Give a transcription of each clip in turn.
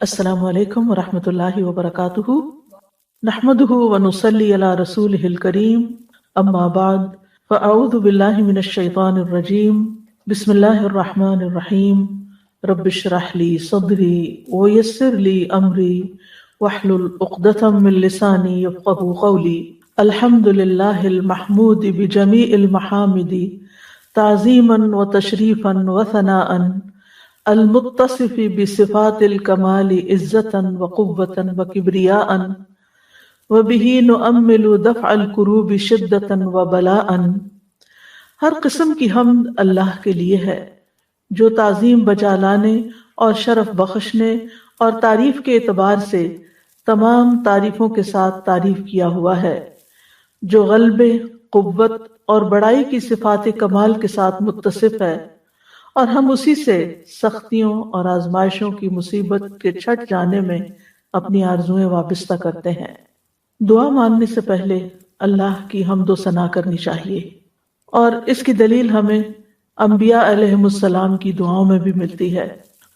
السلام علیکم ورحمۃ اللہ وبرکاتہ، نحمده ونصلی علی رسولہ الکریم، اما بعد فاعوذ باللہ من الشیطان الرجیم، بسم اللہ الرحمن الرحیم، رب اشرح لی صدری ویسر لی امری واحلل عقدۃ من لسانی یفقهوا قولی۔ الحمد للہ المحمود بجمیع المحامد تعظیما وتشریفا وثناء، المتصف بصفات الکمال عزتا وقوتا وکبریاء، وبہ نؤمل دفع الکروب شدتا وبلاء۔ ہر قسم کی حمد اللہ کے لیے ہے جو تعظیم بجا لانے اور شرف بخشنے اور تعریف کے اعتبار سے تمام تعریفوں کے ساتھ تعریف کیا ہوا ہے، جو غلبے، قوت اور بڑائی کی صفات کمال کے ساتھ متصف ہے، اور ہم اسی سے سختیوں اور آزمائشوں کی مصیبت کے چھٹ جانے میں اپنی آرزوئیں وابستہ کرتے ہیں۔ دعا مانگنے سے پہلے اللہ کی حمد و ثنا کرنی چاہیے، اور اس کی دلیل ہمیں انبیاء علیہم السلام کی دعاؤں میں بھی ملتی ہے۔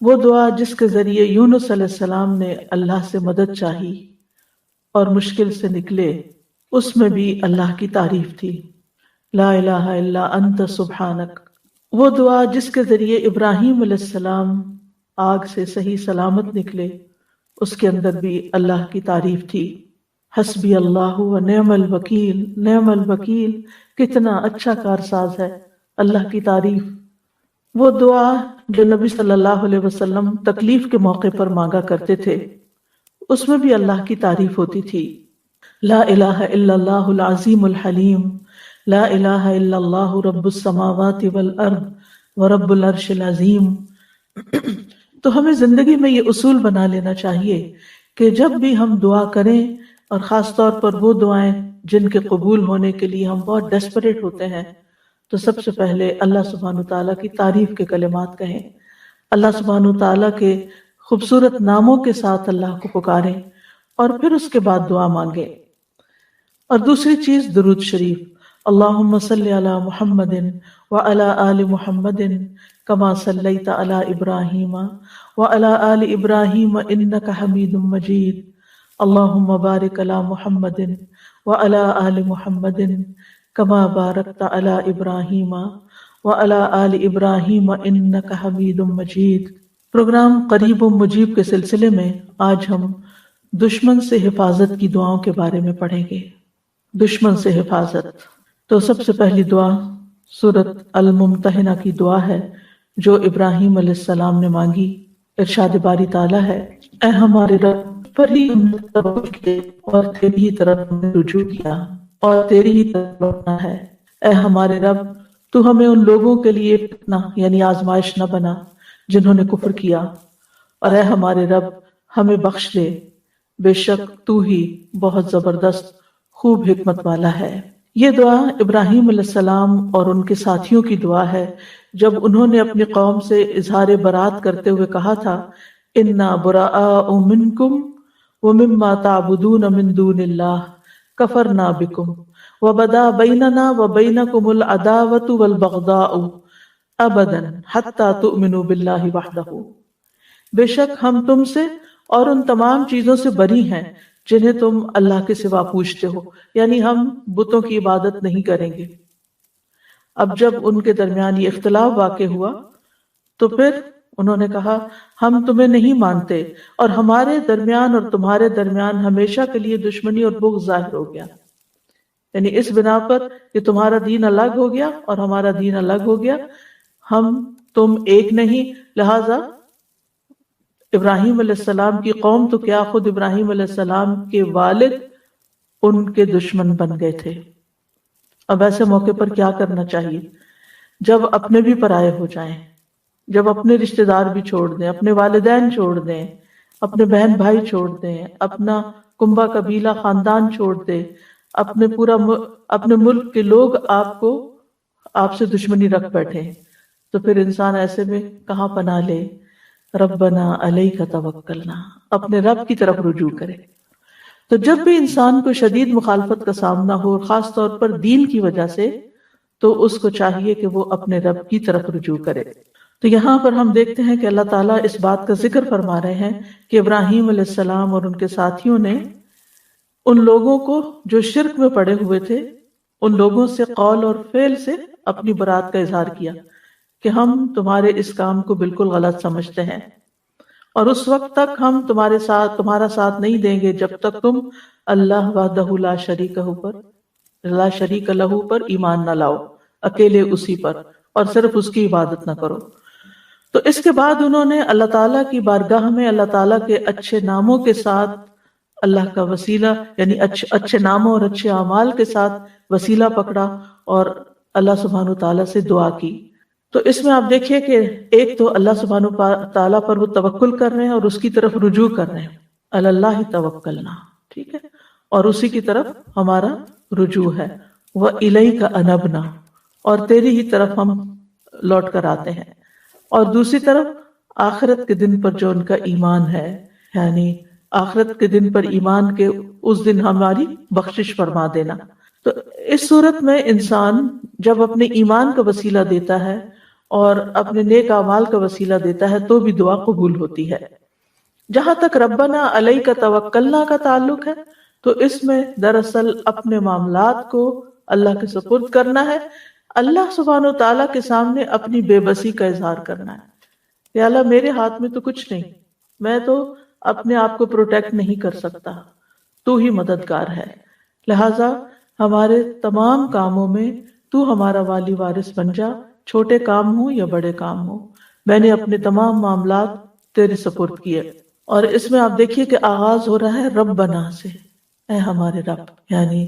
وہ دعا جس کے ذریعے یونس علیہ السلام نے اللہ سے مدد چاہی اور مشکل سے نکلے، اس میں بھی اللہ کی تعریف تھی، لا الہ الا انت سبحانک۔ وہ دعا جس کے ذریعے ابراہیم علیہ السلام آگ سے صحیح سلامت نکلے، اس کے اندر بھی اللہ کی تعریف تھی، حسبی اللہ و نعم الوکیل، نعم الوکیل، کتنا اچھا کارساز ہے اللہ کی تعریف۔ وہ دعا جو نبی صلی اللہ علیہ وسلم تکلیف کے موقع پر مانگا کرتے تھے، اس میں بھی اللہ کی تعریف ہوتی تھی، لا الہ الا اللہ العظیم الحلیم، لا الہ الا اللہ رب السماوات والارض ورب العرش العظیم۔ تو ہمیں زندگی میں یہ اصول بنا لینا چاہیے کہ جب بھی ہم دعا کریں، اور خاص طور پر وہ دعائیں جن کے قبول ہونے کے لیے ہم بہت ڈیسپریٹ ہوتے ہیں، تو سب سے پہلے اللہ سبحانہ تعالیٰ کی تعریف کے کلمات کہیں، اللہ سبحانہ تعالیٰ کے خوبصورت ناموں کے ساتھ اللہ کو پکاریں، اور پھر اس کے بعد دعا مانگیں۔ اور دوسری چیز درود شریف، اللہم صلی علی محمد وعلی آل محمد کما صلیت علی ابراہیم وعلی آل ابراہیم انک حمید مجید، اللہم بارک علی محمد وعلی آل محمد کما بارکت علی ابراہیم وعلی آل ابراہیم انک حمید مجید۔ پروگرام قریب و مجیب کے سلسلے میں آج ہم دشمن سے حفاظت کی دعاؤں کے بارے میں پڑھیں گے۔ دشمن سے حفاظت، تو سب سے پہلی دعا سورۃ الممتحنہ کی دعا ہے جو ابراہیم علیہ السلام نے مانگی۔ ارشاد باری تعالیٰ ہے، اے ہمارے رب، پر ہی ہم نے توکل کیے اور تیری ہی طرف ہم نے رجوع کیا اور تیری ہی طرف لوٹنا ہے۔ اے ہمارے رب، تو ہمیں ان لوگوں کے لیے فتنہ یعنی آزمائش نہ بنا جنہوں نے کفر کیا، اور اے ہمارے رب ہمیں بخش دے، بے شک تو ہی بہت زبردست خوب حکمت والا ہے۔ یہ دعا ابراہیم علیہ السلام اور ان کے ساتھیوں کی دعا ہے جب انہوں نے اپنی قوم سے اظہار برات کرتے ہوئے کہا تھا، انا براء منکم ومما تعبدون من دون اللہ کفرنا بکم وبدا بیننا وبینکم العداوۃ والبغضاء ابدا حتی تؤمنوا باللہ وحدہ۔ بے شک ہم تم سے اور ان تمام چیزوں سے بری ہیں جنہیں تم اللہ کے سوا پوجتے ہو، یعنی ہم بتوں کی عبادت نہیں کریں گے۔ اب جب ان کے درمیان یہ اختلاف واقع ہوا تو پھر انہوں نے کہا، ہم تمہیں نہیں مانتے، اور ہمارے درمیان اور تمہارے درمیان ہمیشہ کے لیے دشمنی اور بغض ظاہر ہو گیا، یعنی اس بنا پر کہ تمہارا دین الگ ہو گیا اور ہمارا دین الگ ہو گیا، ہم تم ایک نہیں، لہذا ابراہیم علیہ السلام کی قوم تو کیا خود ابراہیم علیہ السلام کے والد ان کے دشمن بن گئے تھے۔ اب ایسے موقع پر کیا کرنا چاہیے؟ جب اپنے بھی پرائے ہو جائیں، جب اپنے رشتہ دار بھی چھوڑ دیں، اپنے والدین چھوڑ دیں، اپنے بہن بھائی چھوڑ دیں، اپنا کنبہ قبیلہ خاندان چھوڑ دیں، اپنے ملک کے لوگ آپ سے دشمنی رکھ بیٹھے، تو پھر انسان ایسے میں کہاں پناہ لے؟ ربنا علیک توکلنا، اپنے رب کی طرف رجوع کرے۔ تو جب بھی انسان کو شدید مخالفت کا سامنا ہو، خاص طور پر دین کی وجہ سے، تو اس کو چاہیے کہ وہ اپنے رب کی طرف رجوع کرے۔ تو یہاں پر ہم دیکھتے ہیں کہ اللہ تعالیٰ اس بات کا ذکر فرما رہے ہیں کہ ابراہیم علیہ السلام اور ان کے ساتھیوں نے ان لوگوں کو جو شرک میں پڑے ہوئے تھے ان لوگوں سے قول اور فعل سے اپنی برات کا اظہار کیا کہ ہم تمہارے اس کام کو بالکل غلط سمجھتے ہیں، اور اس وقت تک ہم تمہارا ساتھ نہیں دیں گے جب تک تم اللہ وحدہ لا شریک لہو پر ایمان نہ لاؤ، اکیلے اسی پر، اور صرف اس کی عبادت نہ کرو۔ تو اس کے بعد انہوں نے اللہ تعالیٰ کی بارگاہ میں اللہ تعالیٰ کے اچھے ناموں کے ساتھ اللہ کا وسیلہ، یعنی اچھے ناموں اور اچھے اعمال کے ساتھ وسیلہ پکڑا اور اللہ سبحانہ تعالیٰ سے دعا کی۔ تو اس میں آپ دیکھیے کہ ایک تو اللہ سبحانہ تعالیٰ پر وہ توکل کر رہے ہیں اور اس کی طرف رجوع کر رہے ہیں، اللہ توکلنا، ٹھیک ہے، اور اسی کی طرف ہمارا رجوع ہے، وَإِلَيْكَ أَنَبْنَا، اور تیری ہی طرف ہم لوٹ کر آتے ہیں۔ اور دوسری طرف آخرت کے دن پر جو ان کا ایمان ہے، یعنی آخرت کے دن پر ایمان کے اس دن ہماری بخشش فرما دینا۔ تو اس صورت میں انسان جب اپنے ایمان کا وسیلہ دیتا ہے اور اپنے نیک اعمال کا وسیلہ دیتا ہے تو بھی دعا قبول ہوتی ہے۔ جہاں تک ربنا علیک توکلنا کا تعلق ہے تو اس میں دراصل اپنے معاملات کو اللہ کے سپرد کرنا ہے، اللہ سبحانہ و تعالیٰ کے سامنے اپنی بے بسی کا اظہار کرنا ہے کہ اللہ میرے ہاتھ میں تو کچھ نہیں، میں تو اپنے آپ کو پروٹیکٹ نہیں کر سکتا، تو ہی مددگار ہے، لہٰذا ہمارے تمام کاموں میں تو ہمارا والی وارث بن جا، چھوٹے کام ہوں یا بڑے کام ہوں، میں نے اپنے تمام معاملات تیرے سپرد کیے۔ اور اس میں آپ دیکھیے کہ آغاز ہو رہا ہے ربنا سے، اے ہمارے رب، یعنی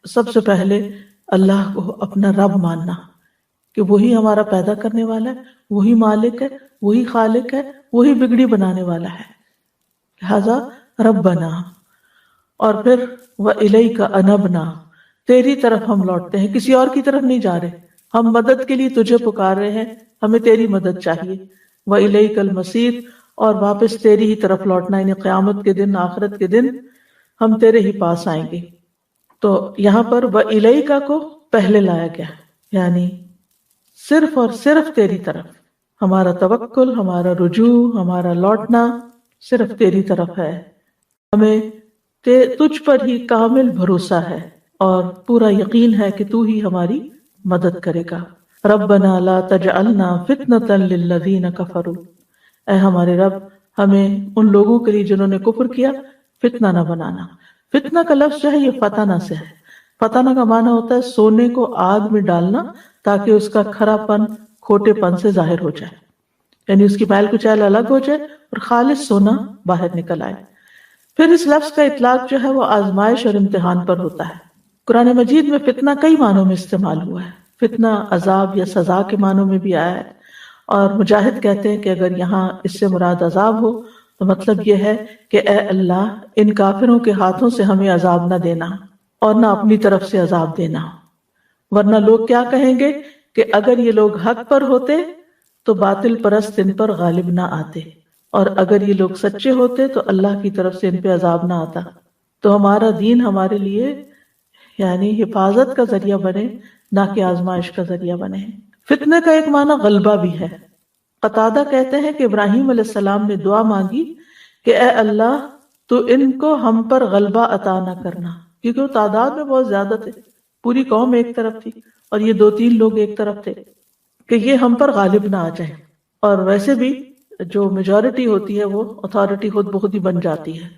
سب سے پہلے اللہ کو اپنا رب ماننا کہ وہی ہمارا پیدا کرنے والا ہے، وہی مالک ہے، وہی خالق ہے، وہی بگڑی بنانے والا ہے، لہذا ربنا۔ اور پھر وَإِلَيْكَ أَنَبْنَا، تیری طرف ہم لوٹتے ہیں، کسی اور کی طرف نہیں جا رہے، ہم مدد کے لیے تجھے پکار رہے ہیں، ہمیں تیری مدد چاہیے، وَإِلَيْكَ الْمَصِيرُ، اور واپس تیری ہی طرف لوٹنا، یعنی قیامت کے دن، آخرت کے دن ہم تیرے ہی پاس آئیں گے۔ تو یہاں پر وَإِلَيْكَ کو پہلے لایا گیا، یعنی صرف اور صرف تیری طرف ہمارا توکل، ہمارا رجوع، ہمارا لوٹنا صرف تیری طرف ہے، ہمیں تجھ پر ہی کامل بھروسہ ہے اور پورا یقین ہے کہ تو ہی ہماری مدد کرے گا۔ ربنا لا تجعلنا فتنة للذین کفروا، اے ہمارے رب ہمیں ان لوگوں کے لیے جنہوں نے کفر کیا فتنہ نہ بنانا۔ فتنہ کا لفظ جو ہے یہ فتنہ سے ہے، فتنہ کا معنی ہوتا ہے سونے کو آگ میں ڈالنا تاکہ اس کا کھرا پن کھوٹے پن سے ظاہر ہو جائے، یعنی اس کی میل کچیل الگ ہو جائے اور خالص سونا باہر نکل آئے۔ پھر اس لفظ کا اطلاق جو ہے وہ آزمائش اور امتحان پر ہوتا ہے۔ قرآن مجید میں فتنہ کئی معنوں میں استعمال ہوا ہے، فتنہ عذاب یا سزا کے معنوں میں بھی آیا ہے، اور مجاہد کہتے ہیں کہ اگر یہاں اس سے مراد عذاب ہو تو مطلب یہ ہے کہ اے اللہ ان کافروں کے ہاتھوں سے ہمیں عذاب نہ دینا اور نہ اپنی طرف سے عذاب دینا، ورنہ لوگ کیا کہیں گے کہ اگر یہ لوگ حق پر ہوتے تو باطل پرست ان پر غالب نہ آتے، اور اگر یہ لوگ سچے ہوتے تو اللہ کی طرف سے ان پہ عذاب نہ آتا۔ تو ہمارا دین ہمارے لیے یعنی حفاظت کا ذریعہ بنے، نہ کہ آزمائش کا ذریعہ بنے۔ فتنہ کا ایک معنی غلبہ بھی ہے۔ قتادہ کہتے ہیں کہ ابراہیم علیہ السلام نے دعا مانگی کہ اے اللہ تو ان کو ہم پر غلبہ عطا نہ کرنا، کیونکہ وہ تعداد میں بہت زیادہ تھے، پوری قوم ایک طرف تھی اور یہ 2-3 لوگ ایک طرف تھے، کہ یہ ہم پر غالب نہ آ جائیں۔ اور ویسے بھی جو میجورٹی ہوتی ہے وہ اتھارٹی خود بخود ہی بن جاتی ہے،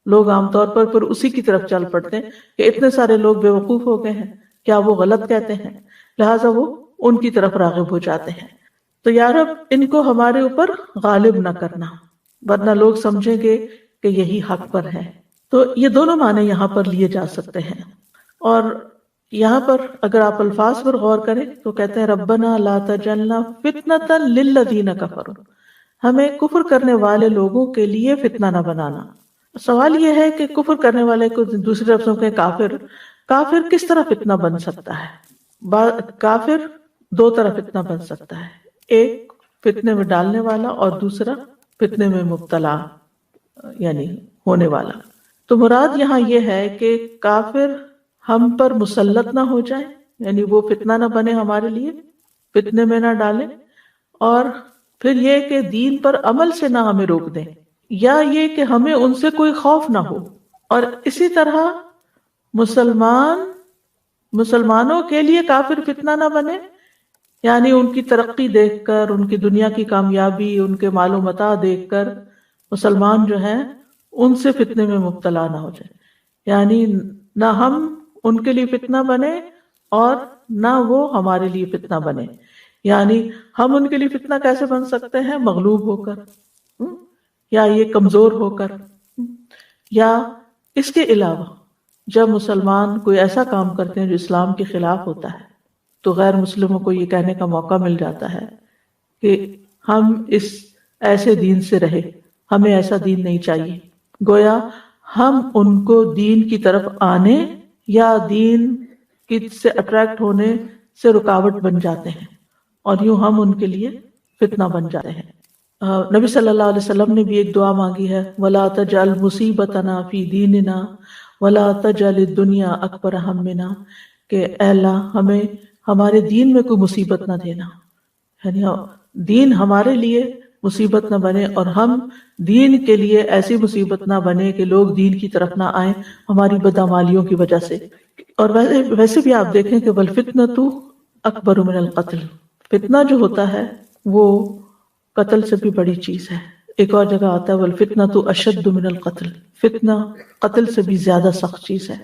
لوگ عام طور پر پھر اسی کی طرف چل پڑتے ہیں کہ اتنے سارے لوگ بے وقوف ہو گئے ہیں، کیا وہ غلط کہتے ہیں، لہٰذا وہ ان کی طرف راغب ہو جاتے ہیں۔ تو یا رب ان کو ہمارے اوپر غالب نہ کرنا، ورنہ لوگ سمجھیں گے کہ یہی حق پر ہے۔ تو یہ دونوں معنی یہاں پر لیے جا سکتے ہیں۔ اور یہاں پر اگر آپ الفاظ پر غور کریں تو کہتے ہیں ربنا لا تجعلنا فتنة للذین کفروا، ہمیں کفر کرنے والے لوگوں کے لیے فتنہ نہ بنانا۔ سوال یہ ہے کہ کفر کرنے والے کو دوسرے لفظوں کے کافر کس طرح فتنہ بن سکتا ہے؟ کافر 2 طرح فتنہ بن سکتا ہے، ایک فتنے میں ڈالنے والا اور دوسرا فتنے میں مبتلا یعنی ہونے والا۔ تو مراد یہاں یہ ہے کہ کافر ہم پر مسلط نہ ہو جائے، یعنی وہ فتنہ نہ بنے ہمارے لیے، فتنے میں نہ ڈالے، اور پھر یہ کہ دین پر عمل سے نہ ہمیں روک دیں، یا یہ کہ ہمیں ان سے کوئی خوف نہ ہو. اور اسی طرح مسلمانوں کے لیے کافر فتنہ نہ بنے، یعنی ان کی ترقی دیکھ کر، ان کی دنیا کی کامیابی، ان کے مال و متاع دیکھ کر مسلمان جو ہیں ان سے فتنے میں مبتلا نہ ہو جائے. یعنی نہ ہم ان کے لیے فتنہ بنے اور نہ وہ ہمارے لیے فتنہ بنے. یعنی ہم ان کے لیے فتنہ کیسے بن سکتے ہیں؟ مغلوب ہو کر، یا یہ کمزور ہو کر، یا اس کے علاوہ جب مسلمان کوئی ایسا کام کرتے ہیں جو اسلام کے خلاف ہوتا ہے تو غیر مسلموں کو یہ کہنے کا موقع مل جاتا ہے کہ ہم اس ایسے دین سے رہے، ہمیں ایسا دین نہیں چاہیے. گویا ہم ان کو دین کی طرف آنے یا دین کی سے اٹریکٹ ہونے سے رکاوٹ بن جاتے ہیں، اور یوں ہم ان کے لیے فتنہ بن جاتے ہیں. نبی صلی اللہ علیہ وسلم نے بھی ایک دعا مانگی ہے، وَلَا تَجْعَلْ مُصِيبَتَنَا فِي دِينِنَا وَلَا تَجْعَلِ الدُّنْيَا أَكْبَرَ ہَمِّنَا، کہ اے اللہ ہمیں ہمارے دین میں کوئی مصیبت نہ دینا، یعنی دین ہمارے لیے مصیبت نہ بنے اور ہم دین کے لیے ایسی مصیبت نہ بنے کہ لوگ دین کی طرف نہ آئیں ہماری بدعمالیوں کی وجہ سے. اور ویسے بھی آپ دیکھیں کہ وَالْفِتْنَةُ أَكْبَرُ مِنَ الْقَتْلِ، فتنہ جو ہوتا ہے وہ قتل سے بھی بڑی چیز ہے. ایک اور جگہ آتا ہے وَالْفِتْنَةُ أَشَدُّ مِنَ الْقَتْلِ، فتنہ قتل سے بھی زیادہ سخت چیز ہے.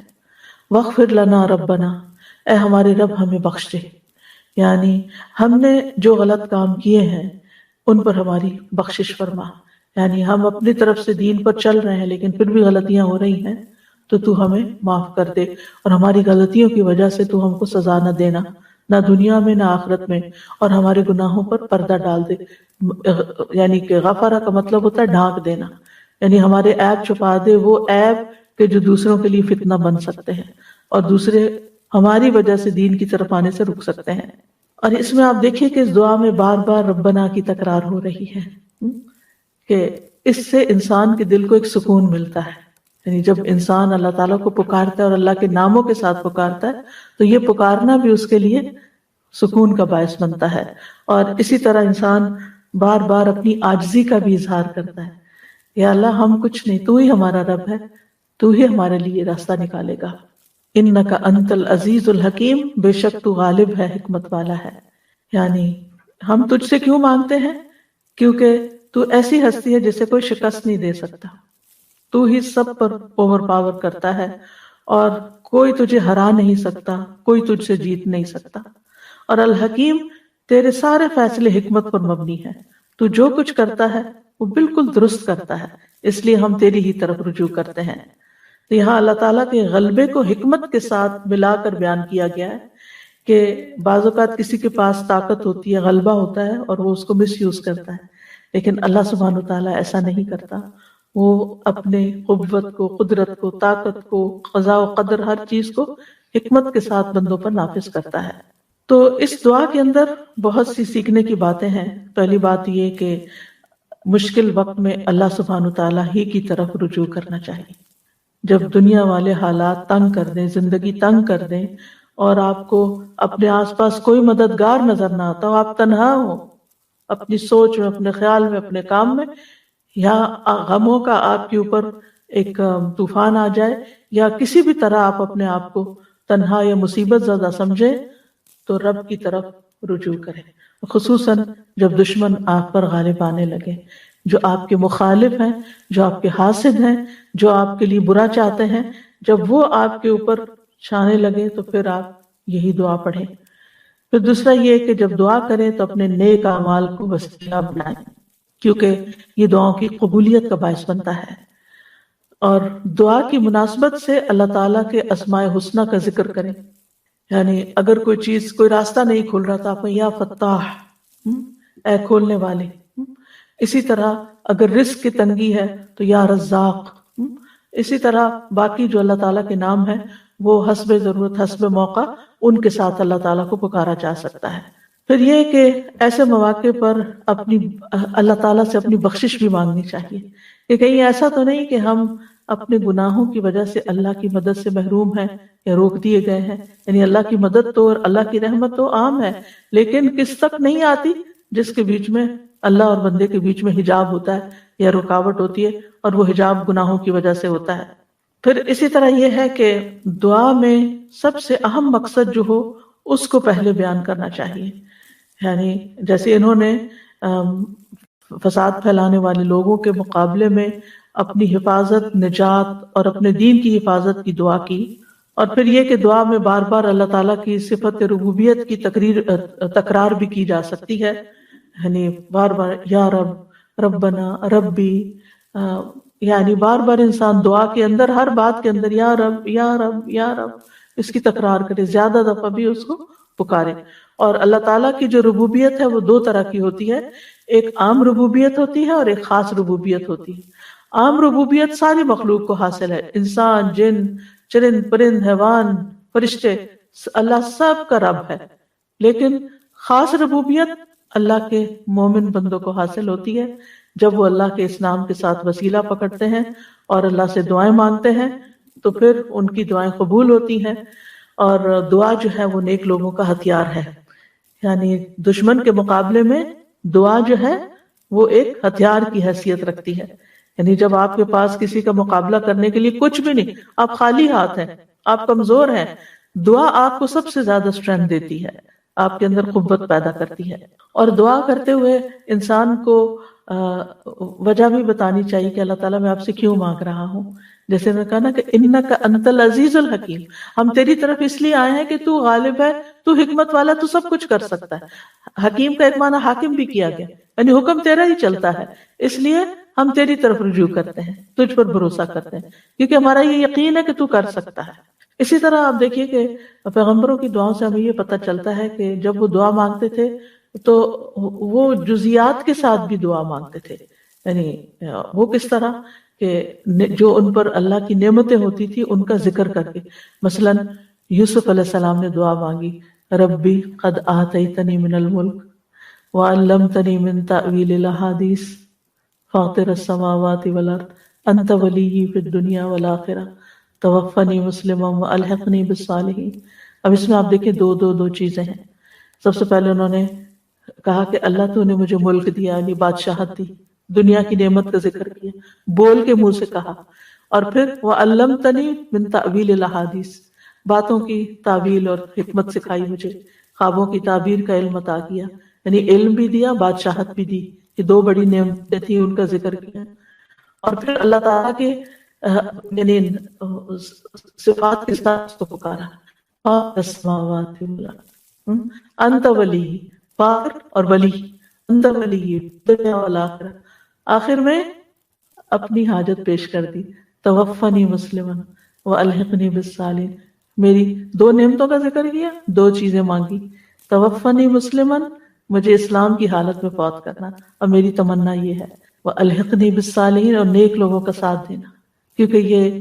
وَاغْفِرْ لَنَا رَبَّنَا، اے ہمارے رب ہمیں بخش دے، یعنی ہم نے جو غلط کام کیے ہیں ان پر ہماری بخشش فرما. یعنی ہم اپنی طرف سے دین پر چل رہے ہیں لیکن پھر بھی غلطیاں ہو رہی ہیں تو تو ہمیں معاف کر دے، اور ہماری غلطیوں کی وجہ سے تو ہم کو سزا نہ دینا، نہ دنیا میں نہ آخرت میں، اور ہمارے گناہوں پر پردہ ڈال دے. یعنی کہ غفارہ کا مطلب ہوتا ہے ڈھانک دینا، یعنی ہمارے عیب چھپا دے، وہ عیب کہ جو دوسروں کے لیے فتنہ بن سکتے ہیں اور دوسرے ہماری وجہ سے دین کی طرف آنے سے رک سکتے ہیں. اور اس میں آپ دیکھیے کہ اس دعا میں بار بار ربنا کی تکرار ہو رہی ہے کہ اس سے انسان کے دل کو ایک سکون ملتا ہے. یعنی جب انسان اللہ تعالیٰ کو پکارتا ہے اور اللہ کے ناموں کے ساتھ پکارتا ہے تو یہ پکارنا بھی اس کے لیے سکون کا باعث بنتا ہے. اور اسی طرح انسان بار بار اپنی عاجزی کا بھی اظہار کرتا ہے، یا اللہ ہم کچھ نہیں، تو ہی ہمارا رب ہے، تو ہی ہمارے لیے راستہ نکالے گا. انک انت العزیز الحکیم، بے شک تو غالب ہے، حکمت والا ہے. یعنی ہم تجھ سے کیوں مانگتے ہیں؟ کیونکہ تو ایسی ہستی ہے جسے کوئی شکست نہیں دے سکتا، تو ہی سب پر اوور پاور کرتا ہے اور کوئی تجھے ہرا نہیں سکتا، کوئی تجھ سے جیت نہیں سکتا. اور الحکیم، تیرے سارے فیصلے حکمت پر مبنی ہیں، تو جو کچھ کرتا ہے وہ بالکل درست کرتا ہے، اس لیے ہم تیری ہی طرف رجوع کرتے ہیں. تو یہاں اللہ تعالیٰ کے غلبے کو حکمت کے ساتھ ملا کر بیان کیا گیا ہے کہ بعض اوقات کسی کے پاس طاقت ہوتی ہے، غلبہ ہوتا ہے اور وہ اس کو مس یوز کرتا ہے، لیکن اللہ سبحانہ وتعالیٰ ایسا نہیں کرتا. وہ اپنے قوت کو، قدرت کو، طاقت کو، قضاء و قدر، ہر چیز کو حکمت کے ساتھ بندوں پر نافذ کرتا ہے. تو اس دعا کے اندر بہت سی سیکھنے کی باتیں ہیں. پہلی بات یہ کہ مشکل وقت میں اللہ سبحانہ وتعالیٰ ہی کی طرف رجوع کرنا چاہیے. جب دنیا والے حالات تنگ کر دیں، زندگی تنگ کر دیں اور آپ کو اپنے آس پاس کوئی مددگار نظر نہ آتا ہو، آپ تنہا ہو اپنی سوچ میں، اپنے خیال میں، اپنے کام میں، یا غموں کا آپ کے اوپر ایک طوفان آ جائے، یا کسی بھی طرح آپ اپنے آپ کو تنہا یا مصیبت زدہ سمجھے، تو رب کی طرف رجوع کریں. خصوصاً جب دشمن آپ پر غالب آنے لگے، جو آپ کے مخالف ہیں، جو آپ کے حاسد ہیں، جو آپ کے لیے برا چاہتے ہیں، جب وہ آپ کے اوپر چھانے لگے تو پھر آپ یہی دعا پڑھیں. پھر دوسرا یہ کہ جب دعا کریں تو اپنے نیک اعمال کو وسیلہ بنائیں، کیونکہ یہ دعاؤں کی قبولیت کا باعث بنتا ہے. اور دعا کی مناسبت سے اللہ تعالیٰ کے اسماء حسنہ کا ذکر کریں. یعنی اگر کوئی چیز، کوئی راستہ نہیں کھل رہا تھا، آپ یا فتاح، اے کھولنے والے. اسی طرح اگر رزق کی تنگی ہے تو یا رزاق. اسی طرح باقی جو اللہ تعالیٰ کے نام ہیں وہ حسب ضرورت، حسب موقع ان کے ساتھ اللہ تعالیٰ کو پکارا جا سکتا ہے. پھر یہ کہ ایسے مواقع پر اپنی اللہ تعالیٰ سے اپنی بخشش بھی مانگنی چاہیے کہ کہیں ایسا تو نہیں کہ ہم اپنے گناہوں کی وجہ سے اللہ کی مدد سے محروم ہیں یا روک دیے گئے ہیں. یعنی اللہ کی مدد تو اور اللہ کی رحمت تو عام ہے، لیکن کس تک نہیں آتی جس کے بیچ میں اللہ اور بندے کے بیچ میں حجاب ہوتا ہے یا رکاوٹ ہوتی ہے، اور وہ حجاب گناہوں کی وجہ سے ہوتا ہے۔ پھر اسی طرح یہ ہے کہ دعا میں سب سے اہم مقصد جو ہو اس کو پہلے بیان کرنا چاہیے، یعنی جیسے انہوں نے فساد پھیلانے والے لوگوں کے مقابلے میں اپنی حفاظت، نجات اور اپنے دین کی حفاظت کی دعا کی، اور پھر یہ کہ دعا میں بار بار اللہ تعالیٰ کی صفت ربوبیت کی تکرار بھی کی جا سکتی ہے، یعنی بار بار یا رب، ربنا، ربی، یعنی بار بار انسان دعا کے اندر ہر بات کے اندر یا رب یا رب یا رب اس کی تکرار کرے، زیادہ دفعہ بھی اس کو پکارے۔ اور اللہ تعالیٰ کی جو ربوبیت ہے وہ دو طرح کی ہوتی ہے، ایک عام ربوبیت ہوتی ہے اور ایک خاص ربوبیت ہوتی ہے۔ عام ربوبیت ساری مخلوق کو حاصل ہے، انسان، جن، چرند پرند، حیوان، فرشتے، اللہ سب کا رب ہے، لیکن خاص ربوبیت اللہ کے مومن بندوں کو حاصل ہوتی ہے جب وہ اللہ کے اس نام کے ساتھ وسیلہ پکڑتے ہیں اور اللہ سے دعائیں مانگتے ہیں تو پھر ان کی دعائیں قبول ہوتی ہیں۔ اور دعا جو ہے وہ نیک لوگوں کا ہتھیار ہے، یعنی دشمن کے مقابلے میں دعا جو ہے وہ ایک ہتھیار کی حیثیت رکھتی ہے، یعنی جب آپ کے پاس کسی کا مقابلہ کرنے کے لیے کچھ بھی نہیں، آپ خالی ہاتھ ہیں، آپ کمزور ہیں، دعا آپ کو سب سے زیادہ اسٹرینتھ دیتی ہے، آپ کے اندر قوت پیدا کرتی ہے۔ اور دعا کرتے ہوئے انسان کو وجہ بھی بتانی چاہیے کہ اللہ تعالیٰ میں آپ سے کیوں مانگ رہا ہوں، جیسے میں کہا نا کہ انک انت العزیز الحکیم، ہم تیری طرف اس لیے آئے ہیں کہ تو غالب ہے، تو حکمت والا، تو سب کچھ کر سکتا ہے۔ حکیم کا ایک معنی حاکم بھی کیا گیا، یعنی حکم تیرا ہی چلتا ہے، اس لیے ہم تیری طرف رجوع کرتے ہیں، تجھ پر بھروسہ کرتے ہیں، کیونکہ ہمارا یہ یقین ہے کہ تو کر سکتا ہے۔ اسی طرح آپ دیکھیے کہ پیغمبروں کی دعاؤں سے ہمیں یہ پتہ چلتا ہے کہ جب وہ دعا مانگتے تھے تو وہ جزیات کے ساتھ بھی دعا مانگتے تھے، یعنی وہ کس طرح کہ جو ان پر اللہ کی نعمتیں ہوتی تھی ان کا ذکر کر کے، مثلا یوسف علیہ السلام نے دعا مانگی، ربی قد آتیتنی من الملک وعلمتنی من تأویل الاحادیث فاطر السماوات والارض انت ولی فی الدنیا والآخرہ توفنی مسلما والحقنی بالصالحین۔ اب اس میں آپ دیکھیں دو چیزیں ہیں۔ سب سے پہلے انہوں نے کہا کہ اللہ تو نے مجھے ملک دیا، یعنی بادشاہت دی، دنیا کی نعمت کا ذکر کیا، بول کے منہ سے کہا، اور پھر وعلمتنی من تأویل الاحادیث، باتوں کی تعویل اور حکمت سکھائی مجھے، خوابوں کی تعبیر کا علم عطا کیا، یعنی علم بھی دیا، بادشاہت بھی دی، یہ دو بڑی نعمتیں تھیں، ان کا ذکر کیا۔ اور پھر اللہ تعالیٰ کے یعنی صفات کے ساتھ اس کو پکارا، السماوات والارض انت ولی، فاطر اور ولی، انت ولی دنیا والآخرہ، آخر میں اپنی حاجت پیش کر دی، توفنی مسلما والحقنی بالصالحین، میری دو نعمتوں کا ذکر کیا، دو چیزیں مانگی، توفنی مسلما، مجھے اسلام کی حالت میں فوت کرنا، اور میری تمنا یہ ہے، والحقنی بالصالحین، اور نیک لوگوں کا ساتھ دینا، کیونکہ یہ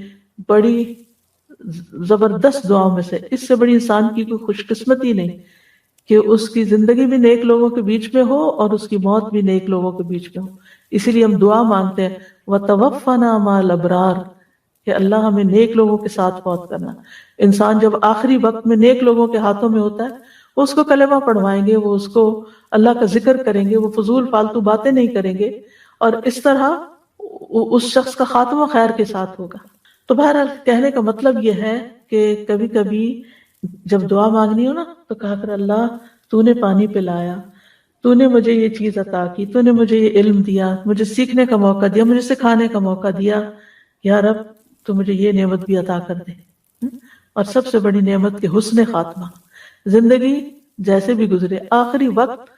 بڑی زبردست دعاؤں میں سے، اس سے بڑی انسان کی کوئی خوش قسمتی نہیں کہ اس کی زندگی بھی نیک لوگوں کے بیچ میں ہو اور اس کی موت بھی نیک لوگوں کے بیچ میں ہو۔ اسی لیے ہم دعا مانگتے ہیں وَتَوَفَّنَا مَعَ الْأَبْرَارِ، کہ اللہ ہمیں نیک لوگوں کے ساتھ فوت کرنا۔ انسان جب آخری وقت میں نیک لوگوں کے ہاتھوں میں ہوتا ہے، وہ اس کو کلمہ پڑھوائیں گے، وہ اس کو اللہ کا ذکر کریں گے، وہ فضول فالتو باتیں نہیں کریں گے، اور اس طرح اس شخص کا خاتمہ خیر کے ساتھ ہوگا۔ تو بہرحال کہنے کا مطلب یہ ہے کہ کبھی کبھی جب دعا مانگنی ہو نا تو کہا کر اللہ تو نے پانی پلایا، تو نے مجھے یہ چیز عطا کی، تو نے مجھے یہ علم دیا، مجھے سیکھنے کا موقع دیا، مجھے سکھانے کا موقع دیا، یا رب تو مجھے یہ نعمت بھی عطا کر دے۔ اور سب سے بڑی نعمت کے حسن خاتمہ، زندگی جیسے بھی گزرے آخری وقت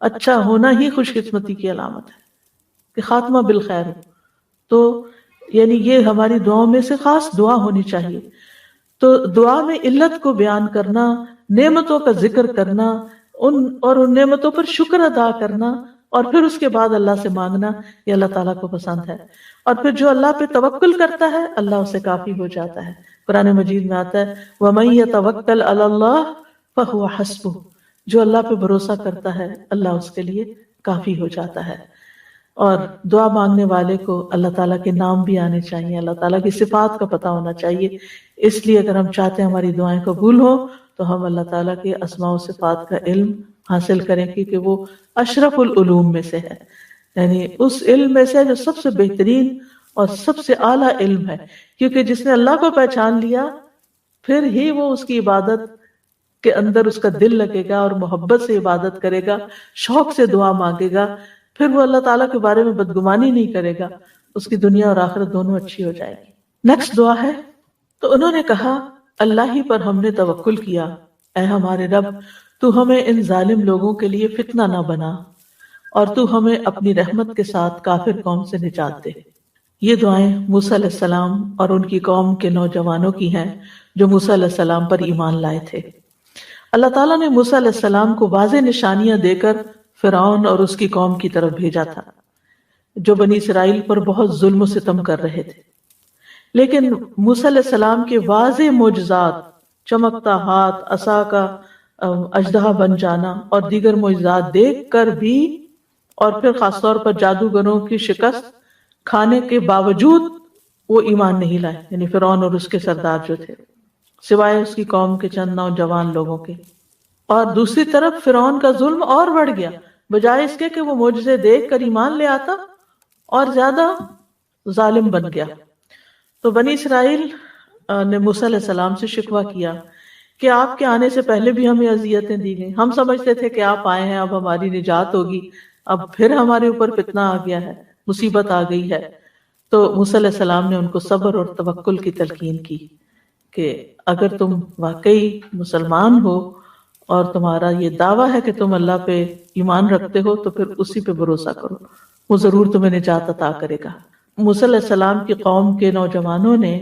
اچھا ہونا ہی خوش قسمتی کی علامت ہے کہ خاتمہ بالخیر ہو۔ تو یعنی یہ ہماری دعاؤں میں سے خاص دعا ہونی چاہیے۔ تو دعا میں علت کو بیان کرنا، نعمتوں کا ذکر کرنا، ان نعمتوں پر شکر ادا کرنا، اور پھر اس کے بعد اللہ سے مانگنا، یہ اللہ تعالیٰ کو پسند ہے۔ اور پھر جو اللہ پہ توکل کرتا ہے اللہ اسے کافی ہو جاتا ہے۔ قرآن مجید میں آتا ہے وَمَن يَتَوَكَّلْ عَلَى اللَّهِ فَهُوَ حَسْبُهُ، جو اللہ پہ بھروسہ کرتا ہے اللہ اس کے لیے کافی ہو جاتا ہے۔ اور دعا مانگنے والے کو اللہ تعالیٰ کے نام بھی آنے چاہیے، اللہ تعالیٰ کی صفات کا پتہ ہونا چاہیے۔ اس لیے اگر ہم چاہتے ہیں ہماری دعائیں قبول ہوں تو ہم اللہ تعالیٰ کے اسماء و صفات کا علم حاصل کریں کیونکہ وہ اشرف العلوم میں سے ہے، یعنی اس علم میں سے جو سب سے بہترین اور سب سے اعلیٰ علم ہے، کیونکہ جس نے اللہ کو پہچان لیا پھر ہی وہ اس کی عبادت کے اندر اس کا دل لگے گا اور محبت سے عبادت کرے گا، شوق سے دعا مانگے گا، پھر وہ اللہ تعالیٰ کے بارے میں بدگمانی نہیں کرے گا، اس کی دنیا اور آخرت دونوں اچھی ہو جائے گی۔ نیکسٹ دعا ہے، تو انہوں نے کہا اللہ ہی پر ہم نے توکل کیا، اے ہمارے رب تو ہمیں ان ظالم لوگوں کے لیے فتنہ نہ بنا اور تو ہمیں اپنی رحمت کے ساتھ کافر قوم سے نجات دے۔ یہ دعائیں موسیٰ علیہ السلام اور ان کی قوم کے نوجوانوں کی ہیں جو موسیٰ علیہ السلام پر ایمان لائے تھے۔ اللہ تعالیٰ نے موسیٰ علیہ السلام کو واضح نشانیاں دے کر فرعون اور اس کی قوم کی طرف بھیجا تھا جو بنی اسرائیل پر بہت ظلم و ستم کر رہے تھے، لیکن موسیٰ علیہ السلام کے واضح معجزات، چمکتا ہاتھ، عصا کا اژدہا بن جانا اور دیگر معجزات دیکھ کر بھی اور پھر خاص طور پر جادوگروں کی شکست کھانے کے باوجود وہ ایمان نہیں لائے، یعنی فرعون اور اس کے سردار جو تھے، سوائے اس کی قوم کے چند نوجوان لوگوں کے۔ اور دوسری طرف فرعون کا ظلم اور بڑھ گیا، بجائے اس کے کہ وہ معجزے دیکھ کر ایمان لے آتا اور زیادہ ظالم بن گیا۔ تو بنی اسرائیل نے موسیٰ علیہ السلام سے شکوہ کیا کہ آپ کے آنے سے پہلے بھی ہمیں اذیتیں دی گئیں، ہم سمجھتے تھے کہ آپ آئے ہیں اب ہماری نجات ہوگی، اب پھر ہمارے اوپر فتنہ آ گیا ہے، مصیبت آ گئی ہے۔ تو موسیٰ علیہ السلام نے ان کو صبر اور توکل کی تلقین کی کہ اگر تم واقعی مسلمان ہو اور تمہارا یہ دعویٰ ہے کہ تم اللہ پہ ایمان رکھتے ہو تو پھر اسی پہ بھروسہ کرو، وہ ضرور تمہیں نجات عطا کرے گا۔ موسیٰ علیہ السلام کی قوم کے نوجوانوں نے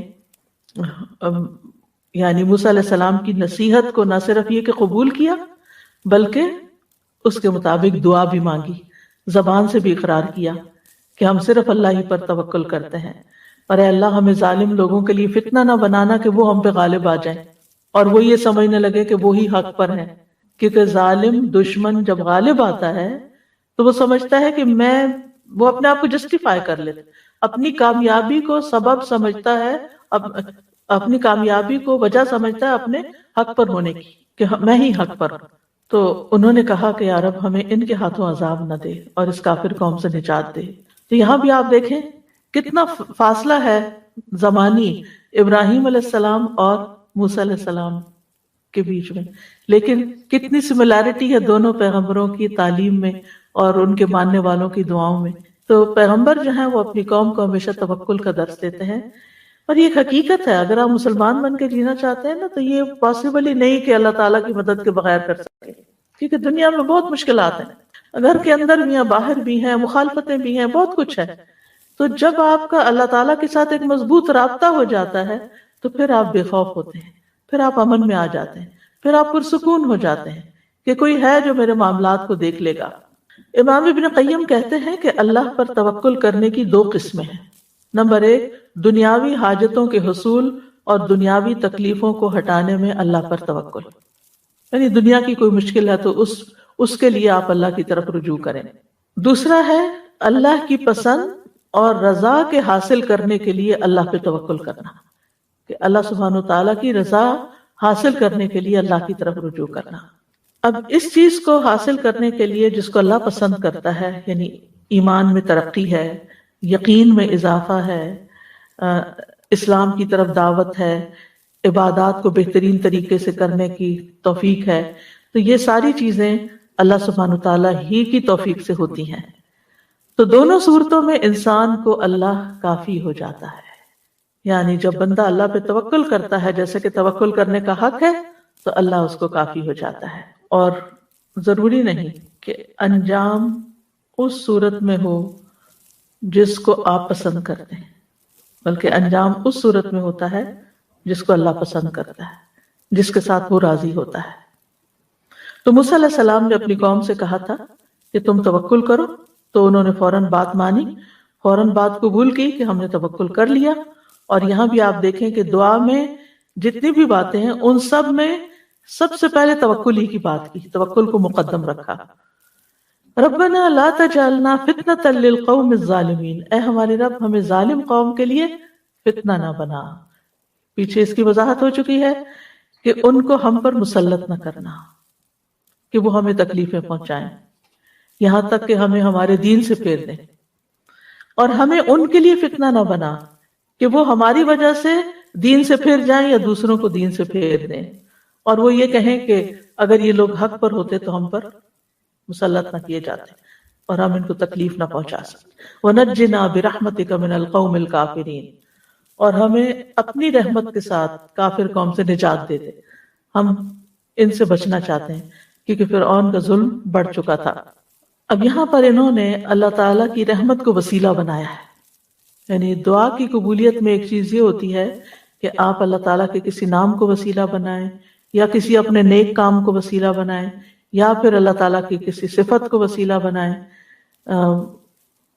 یعنی موسیٰ علیہ السلام کی نصیحت کو نہ صرف یہ کہ قبول کیا بلکہ اس کے مطابق دعا بھی مانگی، زبان سے بھی اقرار کیا کہ ہم صرف اللہ ہی پر توکل کرتے ہیں، اور اے اللہ ہمیں ظالم لوگوں کے لیے فتنہ نہ بنانا کہ وہ ہم پہ غالب آ جائیں اور وہ یہ سمجھنے لگے کہ وہی حق پر ہے، کیونکہ ظالم دشمن جب غالب آتا ہے تو وہ سمجھتا ہے کہ وہ اپنے آپ کو جسٹیفائی کر لیتا، اپنی کامیابی کو سبب سمجھتا ہے، اپنی کامیابی کو وجہ سمجھتا ہے اپنے حق پر ہونے کی کہ میں ہی حق پر ہوں۔ تو انہوں نے کہا کہ یا رب ہمیں ان کے ہاتھوں عذاب نہ دے اور اس کافر قوم سے نجات دے۔ تو یہاں بھی آپ دیکھیں کتنا فاصلہ ہے زمانی ابراہیم علیہ السلام اور موسیٰ علیہ السلام کے بیچ میں، لیکن کتنی سملیرٹی ہے دونوں پیغمبروں کی تعلیم میں اور ان کے ماننے والوں کی دعاؤں میں۔ تو پیغمبر جو ہیں وہ اپنی قوم کو ہمیشہ توکل کا درس دیتے ہیں، اور یہ ایک حقیقت ہے، اگر آپ مسلمان بن کے جینا چاہتے ہیں نا تو یہ پاسبل ہی نہیں کہ اللہ تعالیٰ کی مدد کے بغیر کر سکے، کیونکہ دنیا میں بہت مشکلات ہیں، گھر کے اندر بھی ہیں، باہر بھی ہیں، مخالفتیں بھی ہیں، بہت کچھ ہے۔ تو جب آپ کا اللہ تعالیٰ کے ساتھ ایک مضبوط رابطہ ہو جاتا ہے تو پھر آپ بے خوف ہوتے ہیں، پھر آپ امن میں آ جاتے ہیں، پھر آپ پرسکون ہو جاتے ہیں کہ کوئی ہے جو میرے معاملات کو دیکھ لے گا۔ امام ابن قیم کہتے ہیں کہ اللہ پر توکل کرنے کی دو قسمیں ہیں۔ نمبر 1، دنیاوی حاجتوں کے حصول اور دنیاوی تکلیفوں کو ہٹانے میں اللہ پر توکل، یعنی دنیا کی کوئی مشکل ہے تو اس کے لیے آپ اللہ کی طرف رجوع کریں۔ دوسرا ہے اللہ کی پسند اور رضا کے حاصل کرنے کے لیے اللہ پہ توکل کرنا، کہ اللہ سبحانہ تعالیٰ کی رضا حاصل کرنے کے لیے اللہ کی طرف رجوع کرنا۔ اب اس چیز کو حاصل کرنے کے لیے جس کو اللہ پسند کرتا ہے، یعنی ایمان میں ترقی ہے، یقین میں اضافہ ہے، اسلام کی طرف دعوت ہے، عبادات کو بہترین طریقے سے کرنے کی توفیق ہے، تو یہ ساری چیزیں اللہ سبحانہ تعالیٰ ہی کی توفیق سے ہوتی ہیں۔ تو دونوں صورتوں میں انسان کو اللہ کافی ہو جاتا ہے، یعنی جب بندہ اللہ پہ توکل کرتا ہے جیسے کہ توکل کرنے کا حق ہے تو اللہ اس کو کافی ہو جاتا ہے، اور ضروری نہیں کہ انجام اس صورت میں ہو جس کو آپ پسند کرتے ہیں، بلکہ انجام اس صورت میں ہوتا ہے جس کو اللہ پسند کرتا ہے، جس کے ساتھ وہ راضی ہوتا ہے۔ تو موسیٰ علیہ السلام نے اپنی قوم سے کہا تھا کہ تم توکل کرو، تو انہوں نے فوراً بات مانی، فوراً بات قبول کی کہ ہم نے توکل کر لیا۔ اور یہاں بھی آپ دیکھیں کہ دعا میں جتنی بھی باتیں ہیں ان سب میں سب سے پہلے توکل ہی کی بات کی، توکل کو مقدم رکھا۔ ربنا لا تجعلنا فتنة للقوم الظالمین، اے ہمارے رب ہمیں ظالم قوم کے لیے فتنہ نہ بنا۔ پیچھے اس کی وضاحت ہو چکی ہے کہ ان کو ہم پر مسلط نہ کرنا، کہ وہ ہمیں تکلیفیں پہنچائیں، یہاں تک کہ ہمیں ہمارے دین سے پھیر دیں، اور ہمیں ان کے لیے فتنہ نہ بنا کہ وہ ہماری وجہ سے دین سے پھر جائیں یا دوسروں کو دین سے پھیر دیں، اور وہ یہ کہیں کہ اگر یہ لوگ حق پر ہوتے تو ہم پر مسلط نہ کیے جاتے اور ہم ان کو تکلیف نہ پہنچا سکتے۔ وَنَجِّنَا بِرَحْمَتِكَ مِنَ الْقَوْمِ الْكَافِرِينَ، اور ہمیں اپنی رحمت کے ساتھ کافر قوم سے نجات دے دے، ہم ان سے بچنا چاہتے ہیں کیونکہ فرعون کا ظلم بڑھ چکا تھا۔ اب یہاں پر انہوں نے اللہ تعالیٰ کی رحمت کو وسیلہ بنایا ہے، یعنی دعا کی قبولیت میں ایک چیز یہ ہوتی ہے کہ آپ اللہ تعالیٰ کے کسی نام کو وسیلہ بنائیں، یا کسی اپنے نیک کام کو وسیلہ بنائیں، یا پھر اللہ تعالیٰ کی کسی صفت کو وسیلہ بنائیں،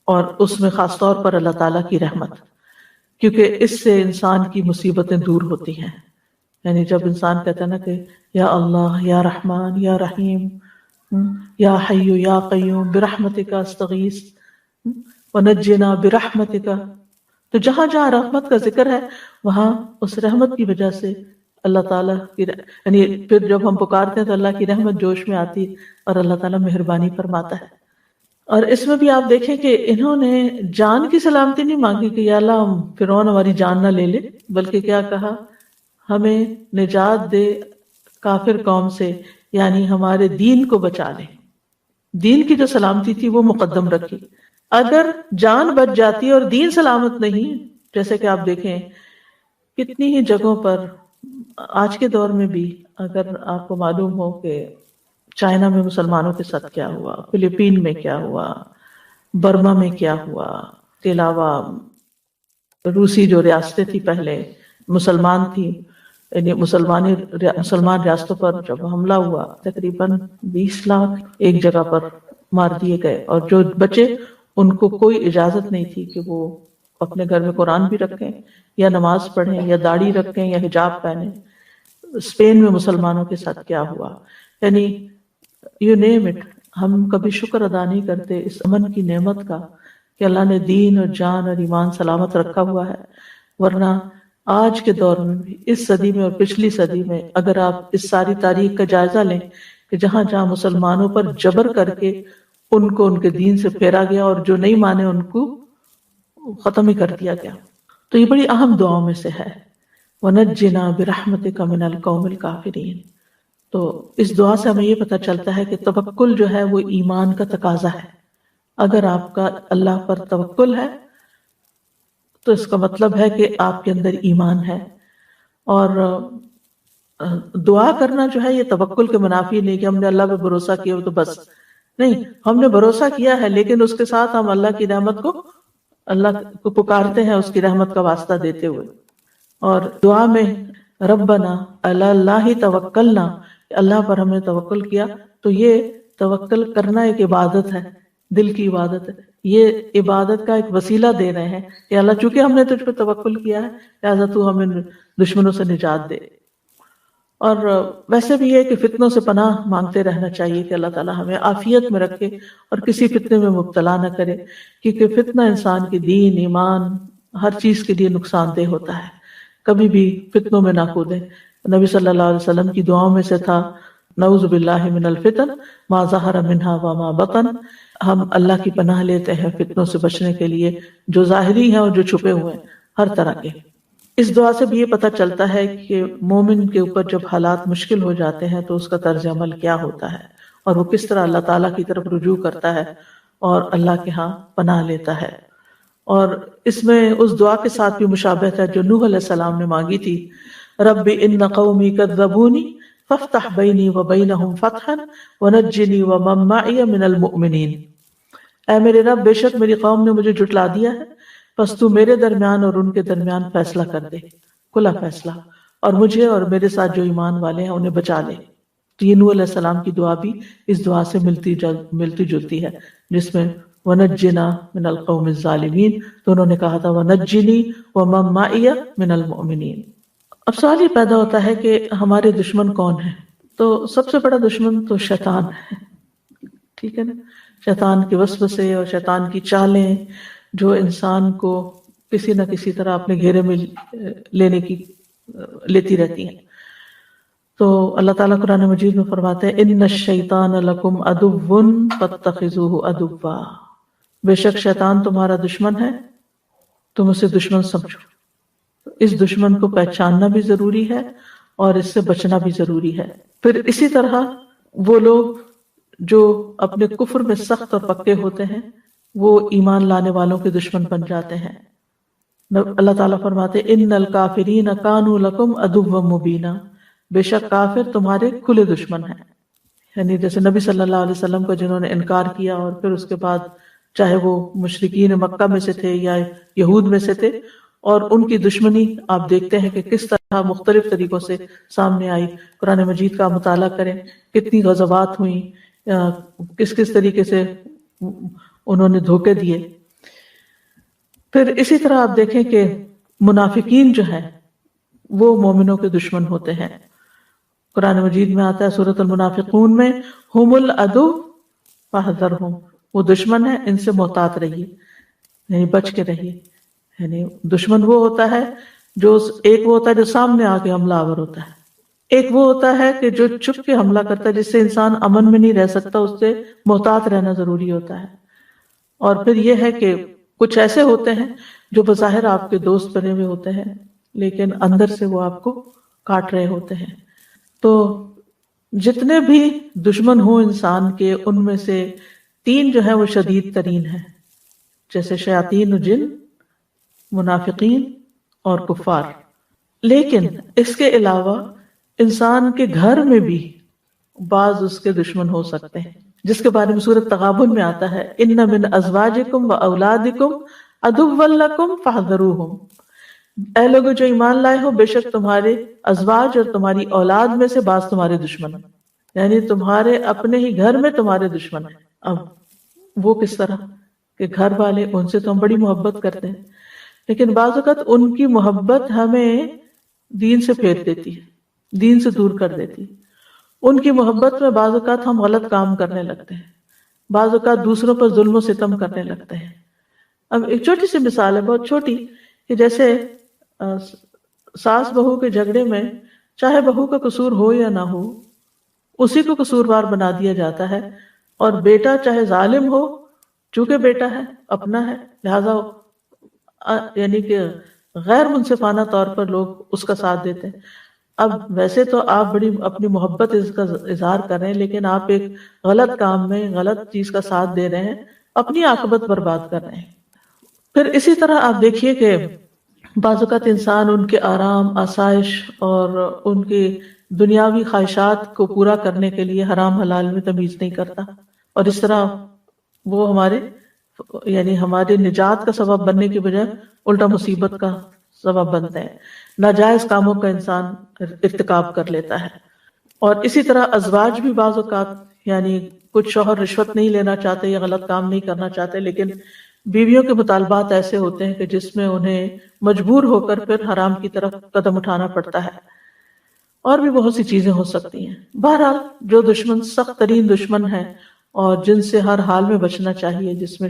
اور اس میں خاص طور پر اللہ تعالیٰ کی رحمت، کیونکہ اس سے انسان کی مصیبتیں دور ہوتی ہیں۔ یعنی جب انسان کہتا ہے نا کہ یا اللہ یا رحمان یا رحیم یا حی یا قیوم برحمتک استغیث ونجنا برحمتک، تو جہاں جہاں رحمت کا ذکر ہے وہاں اس رحمت کی وجہ سے اللہ تعالیٰ کی یعنی پھر جب ہم پکارتے ہیں تو اللہ کی رحمت جوش میں آتی اور اللہ تعالیٰ مہربانی فرماتا ہے۔ اور اس میں بھی آپ دیکھیں کہ انہوں نے جان کی سلامتی نہیں مانگی کہ یا اللہ فرعون ہماری جان نہ لے لے، بلکہ کیا کہا، ہمیں نجات دے کافر قوم سے، یعنی ہمارے دین کو بچا لے۔ دین کی جو سلامتی تھی وہ مقدم رکھی۔ اگر جان بچ جاتی اور دین سلامت نہیں، جیسے کہ آپ دیکھیں کتنی ہی جگہوں پر آج کے دور میں بھی، اگر آپ کو معلوم ہو کہ چائنا میں مسلمانوں کے ساتھ کیا ہوا، فلپین میں کیا ہوا، برما میں کیا ہوا، اس کے علاوہ روسی جو ریاستیں تھی پہلے مسلمان تھی، یعنی مسلمان ریاستوں پر جب حملہ ہوا تقریباً 20 لاکھ ایک جگہ پر مار دیے گئے، اور جو بچے ان کو کوئی اجازت نہیں تھی کہ وہ اپنے گھر میں قرآن بھی رکھیں یا نماز پڑھیں یا داڑھی رکھیں یا حجاب پہنیں۔ اسپین میں مسلمانوں کے ساتھ کیا ہوا، یعنی یو نیم اٹ، ہم کبھی شکر ادا نہیں کرتے اس امن کی نعمت کا کہ اللہ نے دین اور جان اور ایمان سلامت رکھا ہوا ہے۔ ورنہ آج کے دور میں بھی، اس صدی میں اور پچھلی صدی میں، اگر آپ اس ساری تاریخ کا جائزہ لیں کہ جہاں جہاں مسلمانوں پر جبر کر کے ان کو ان کے دین سے پھیرا گیا اور جو نہیں مانے ان کو ختم ہی کر دیا گیا، تو یہ بڑی اہم دعاؤں میں سے ہے، وَنَجِّنَا بِرَحْمَتِكَ مِنَ الْقَوْمِ الْكَافِرِينَ۔ تو اس دعا سے ہمیں یہ پتہ چلتا ہے کہ توکل جو ہے وہ ایمان کا تقاضا ہے۔ اگر آپ کا اللہ پر توکل ہے تو اس کا مطلب ہے کہ آپ کے اندر ایمان ہے، اور دعا کرنا جو ہے یہ توکل کے منافی نہیں کہ ہم نے اللہ پہ بھروسہ کیا تو بس، نہیں، ہم نے بھروسہ کیا ہے لیکن اس کے ساتھ ہم اللہ کی رحمت کو، اللہ کو پکارتے ہیں اس کی رحمت کا واسطہ دیتے ہوئے۔ اور دعا میں ربنا علی اللہ توکلنا، اللہ پر ہم نے توکل کیا، تو یہ توکل کرنا ایک عبادت ہے، دل کی عبادت ہے، یہ عبادت کا ایک وسیلہ دے رہے ہیں کہ اللہ چونکہ ہم نے تجھ پہ توکل کیا ہے لہٰذا تو ہمیں دشمنوں سے نجات دے۔ اور ویسے بھی یہ کہ فتنوں سے پناہ مانگتے رہنا چاہیے کہ اللہ تعالیٰ ہمیں عافیت میں رکھے اور کسی فتنے میں مبتلا نہ کرے، کیونکہ فتنہ انسان کے دین، ایمان، ہر چیز کے لیے نقصان دہ ہوتا ہے۔ کبھی بھی فتنوں میں نہ کودیں۔ نبی صلی اللہ علیہ وسلم کی دعاؤں میں سے تھا نعوذ باللہ من الفتن ما ظہر منہا وما بطن، ہم اللہ کی پناہ لیتے ہیں فتنوں سے بچنے کے لیے، جو ظاہری ہیں اور جو چھپے ہوئے ہیں، ہر طرح کے۔ اس دعا سے بھی یہ پتہ چلتا ہے کہ مومن کے اوپر جب حالات مشکل ہو جاتے ہیں تو اس کا طرز عمل کیا ہوتا ہے، اور وہ کس طرح اللہ تعالیٰ کی طرف رجوع کرتا ہے اور اللہ کے ہاں پناہ لیتا ہے۔ اور اس میں اس دعا کے ساتھ بھی مشابہت ہے جو نوح علیہ السلام نے مانگی تھی، رب ان قومی کذبونی فافتح بینی وبینہم فتحا ونجنی ومن معی من المؤمنین۔ اے میرے رب، بے شک میری قوم نے مجھے جھٹلا دیا ہے، پس تو میرے درمیان اور ان کے درمیان فیصلہ کر دے، کھلا فیصلہ، اور مجھے اور میرے ساتھ جو ایمان والے ہیں انہیں بچا لے۔ تو یہ نوح علیہ السلام کی دعا بھی اس دعا سے ملتی جلتی ہے، جس میں وَنَجِّنَا مِنَ الْقَوْمِ الظَّالِمِينَ، تو انہوں نے کہا تھا وَنَجِّنِي وَمَن مَّعِيَ مِنَ الْمُؤْمِنِينَ۔ اب سوال یہ پیدا ہوتا ہے کہ ہمارے دشمن کون ہیں؟ تو سب سے بڑا دشمن تو شیطان ہے، ٹھیک ہے نا؟ شیطان کے وسوسے اور شیطان کی چالیں جو انسان کو کسی نہ کسی طرح اپنے گھیرے میں لیتی رہتی ہیں۔ تو اللہ تعالیٰ قرآن مجید میں فرماتے ہیں ان الشیطان لکم عدو فاتخذوہ عدوا، بے شک شیطان تمہارا دشمن ہے، تم اسے دشمن سمجھو۔ اس دشمن کو پہچاننا بھی ضروری ہے اور اس سے بچنا بھی ضروری ہے۔ پھر اسی طرح وہ لوگ جو اپنے کفر میں سخت اور پکے ہوتے ہیں وہ ایمان لانے والوں کے دشمن بن جاتے ہیں۔ اللہ تعالیٰ فرماتے ان الکافرین کانوا لکم عدوا مبینا، بے شک کافر تمہارے کھلے دشمن ہیں۔ یعنی جیسے نبی صلی اللہ علیہ وسلم کا جنہوں نے انکار کیا اور پھر اس کے بعد چاہے وہ مشرکین مکہ میں سے تھے یا یہود میں سے تھے، اور ان کی دشمنی آپ دیکھتے ہیں کہ کس طرح مختلف طریقوں سے سامنے آئی۔ قرآن مجید کا مطالعہ کریں، کتنی غزوات ہوئیں، کس کس طریقے سے انہوں نے دھوکے دیے۔ پھر اسی طرح آپ دیکھیں کہ منافقین جو ہیں وہ مومنوں کے دشمن ہوتے ہیں۔ قرآن مجید میں آتا ہے سورۃ المنافقون میں ہم العدو فاحذرہم، وہ دشمن ہے، ان سے محتاط رہیے، یعنی بچ کے رہیے۔ یعنی دشمن وہ ہوتا ہے جو ایک وہ ہوتا ہے جو سامنے آ کے حملہ آور ہوتا ہے، ایک وہ ہوتا ہے کہ جو چھپ کے حملہ کرتا ہے، جس سے انسان امن میں نہیں رہ سکتا، اس سے محتاط رہنا ضروری ہوتا ہے۔ اور پھر یہ ہے کہ کچھ ایسے ہوتے ہیں جو بظاہر آپ کے دوست بنے ہوئے ہوتے ہیں لیکن اندر سے وہ آپ کو کاٹ رہے ہوتے ہیں۔ تو جتنے بھی دشمن ہوں انسان کے، ان میں سے 3 جو ہیں وہ شدید ترین ہیں، جیسے شیاطین جن، منافقین اور کفار۔ لیکن اس کے علاوہ انسان کے گھر میں بھی بعض اس کے دشمن ہو سکتے ہیں، جس کے بارے میں سورۃ تغابن میں آتا ہے ان من ازواجکم و اولادکم عدوا لکم فاحذروہم، اے لوگوں جو ایمان لائے ہو، بے شک تمہارے ازواج اور تمہاری اولاد میں سے بعض تمہارے دشمن ہیں، یعنی تمہارے اپنے ہی گھر میں تمہارے دشمن ہیں۔ اب وہ کس طرح کہ گھر والے، ان سے تو ہم بڑی محبت کرتے ہیں، لیکن بعض اوقات ان کی محبت ہمیں دین سے پھیر دیتی ہے، دین سے دور کر دیتی ہے۔ ان کی محبت میں بعض اوقات ہم غلط کام کرنے لگتے ہیں، بعض اوقات دوسروں پر ظلم و ستم کرنے لگتے ہیں۔ اب ایک چھوٹی سی مثال ہے، بہت چھوٹی، کہ جیسے ساس بہو کے جھگڑے میں چاہے بہو کا قصور ہو یا نہ ہو، اسی کو قصوروار بنا دیا جاتا ہے، اور بیٹا چاہے ظالم ہو، چونکہ بیٹا ہے، اپنا ہے، لہذا یعنی کہ غیر منصفانہ طور پر لوگ اس کا ساتھ دیتے ہیں۔ اب ویسے تو آپ بڑی اپنی محبت اس کا اظہار کر رہے ہیں، لیکن آپ ایک غلط کام میں غلط چیز کا ساتھ دے رہے ہیں، اپنی عاقبت برباد کر رہے ہیں۔ پھر اسی طرح آپ دیکھیے کہ بعض اوقات انسان ان کے آرام، آسائش اور ان کی دنیاوی خواہشات کو پورا کرنے کے لیے حرام حلال میں تمیز نہیں کرتا، اور اس طرح وہ ہمارے نجات کا سبب بننے کی بجائے الٹا مصیبت کا سبب بنتے ہیں، ناجائز کاموں کا انسان ارتکاب کر لیتا ہے۔ اور اسی طرح ازواج بھی بعض اوقات یعنی کچھ شوہر رشوت نہیں لینا چاہتے یا غلط کام نہیں کرنا چاہتے، لیکن بیویوں کے مطالبات ایسے ہوتے ہیں کہ جس میں انہیں مجبور ہو کر پھر حرام کی طرف قدم اٹھانا پڑتا ہے، اور بھی بہت سی چیزیں ہو سکتی ہیں۔ بہرحال جو دشمن سخت ترین دشمن ہیں اور جن سے ہر حال میں بچنا چاہیے، جس میں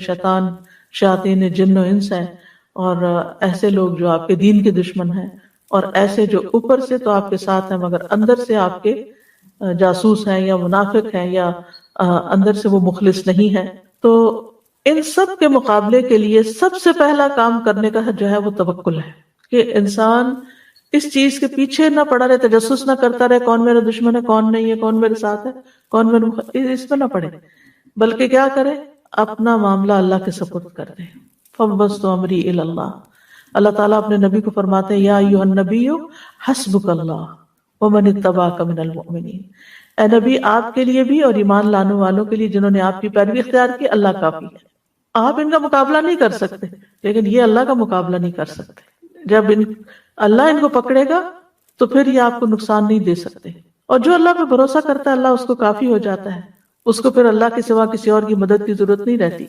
شیاطین جن و انس ہیں، اور ایسے لوگ جو آپ کے دین کے دشمن ہیں، اور ایسے جو اوپر سے تو آپ کے ساتھ ہیں مگر اندر سے آپ کے جاسوس ہیں یا منافق ہیں یا اندر سے وہ مخلص نہیں ہے، تو ان سب کے مقابلے کے لیے سب سے پہلا کام کرنے کا جو ہے وہ توکل ہے، کہ انسان اس چیز کے پیچھے نہ پڑا رہے، تجسس نہ کرتا رہے کون میرا دشمن ہے، کون نہیں ہے، کون میرے ساتھ ہے، کون میرے اس میں نہ پڑے، بلکہ کیا کرے، اپنا معاملہ اللہ کے سپرد کر دے۔ فَوَّضْتُ أَمْرِي إِلَى اللَّهِ، اللہ تعالیٰ اپنے نبی کو فرماتے ہیں یا ایھا النبی حسبک اللہ ومن اتبعک من المؤمنین، اے نبی آپ کے لیے بھی اور ایمان لانے والوں کے لیے جنہوں نے آپ کی پیروی اختیار کی، اللہ کافی ہے۔ آپ ان کا مقابلہ نہیں کر سکتے، لیکن یہ اللہ کا مقابلہ نہیں کر سکتے۔ جب اللہ ان کو پکڑے گا تو پھر یہ آپ کو نقصان نہیں دے سکتے، اور جو اللہ پہ بھروسہ کرتا ہے اللہ اس کو کافی ہو جاتا ہے، اس کو پھر اللہ کے سوا کسی اور کی مدد کی ضرورت نہیں رہتی۔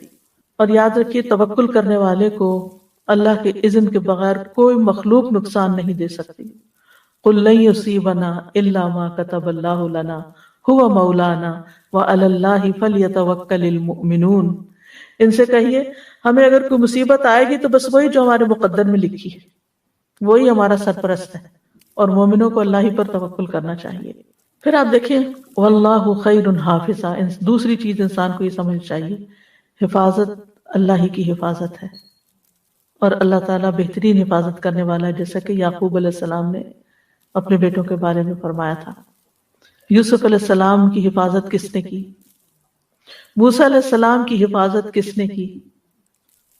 اور یاد رکھیے توکل کرنے والے کو اللہ کے اذن کے بغیر کوئی مخلوق نقصان نہیں دے سکتی۔ قُل لَن يُصِيبَنَا إِلَّا مَا كَتَبَ اللَّهُ لَنَا هُوَ مَوْلَانَا وَعَلَى اللَّهِ فَلْيَتَوَكَّلِ الْمُؤْمِنُونَ، ان سے کہیے ہمیں اگر کوئی مصیبت آئے گی تو بس وہی جو ہمارے مقدر میں لکھی ہے، وہی ہمارا سرپرست ہے، اور مومنوں کو اللہ ہی پر توکل کرنا چاہیے۔ پھر آپ دیکھیں واللہ خیر حافظا، دوسری چیز انسان کو یہ سمجھ چاہیے، حفاظت اللہ ہی کی حفاظت ہے، اور اللہ تعالیٰ بہترین حفاظت کرنے والا ہے، جیسا کہ یعقوب علیہ السلام نے اپنے بیٹوں کے بارے میں فرمایا تھا۔ یوسف علیہ السلام کی حفاظت کس نے کی؟ موسیٰ علیہ السلام کی حفاظت کس نے کی؟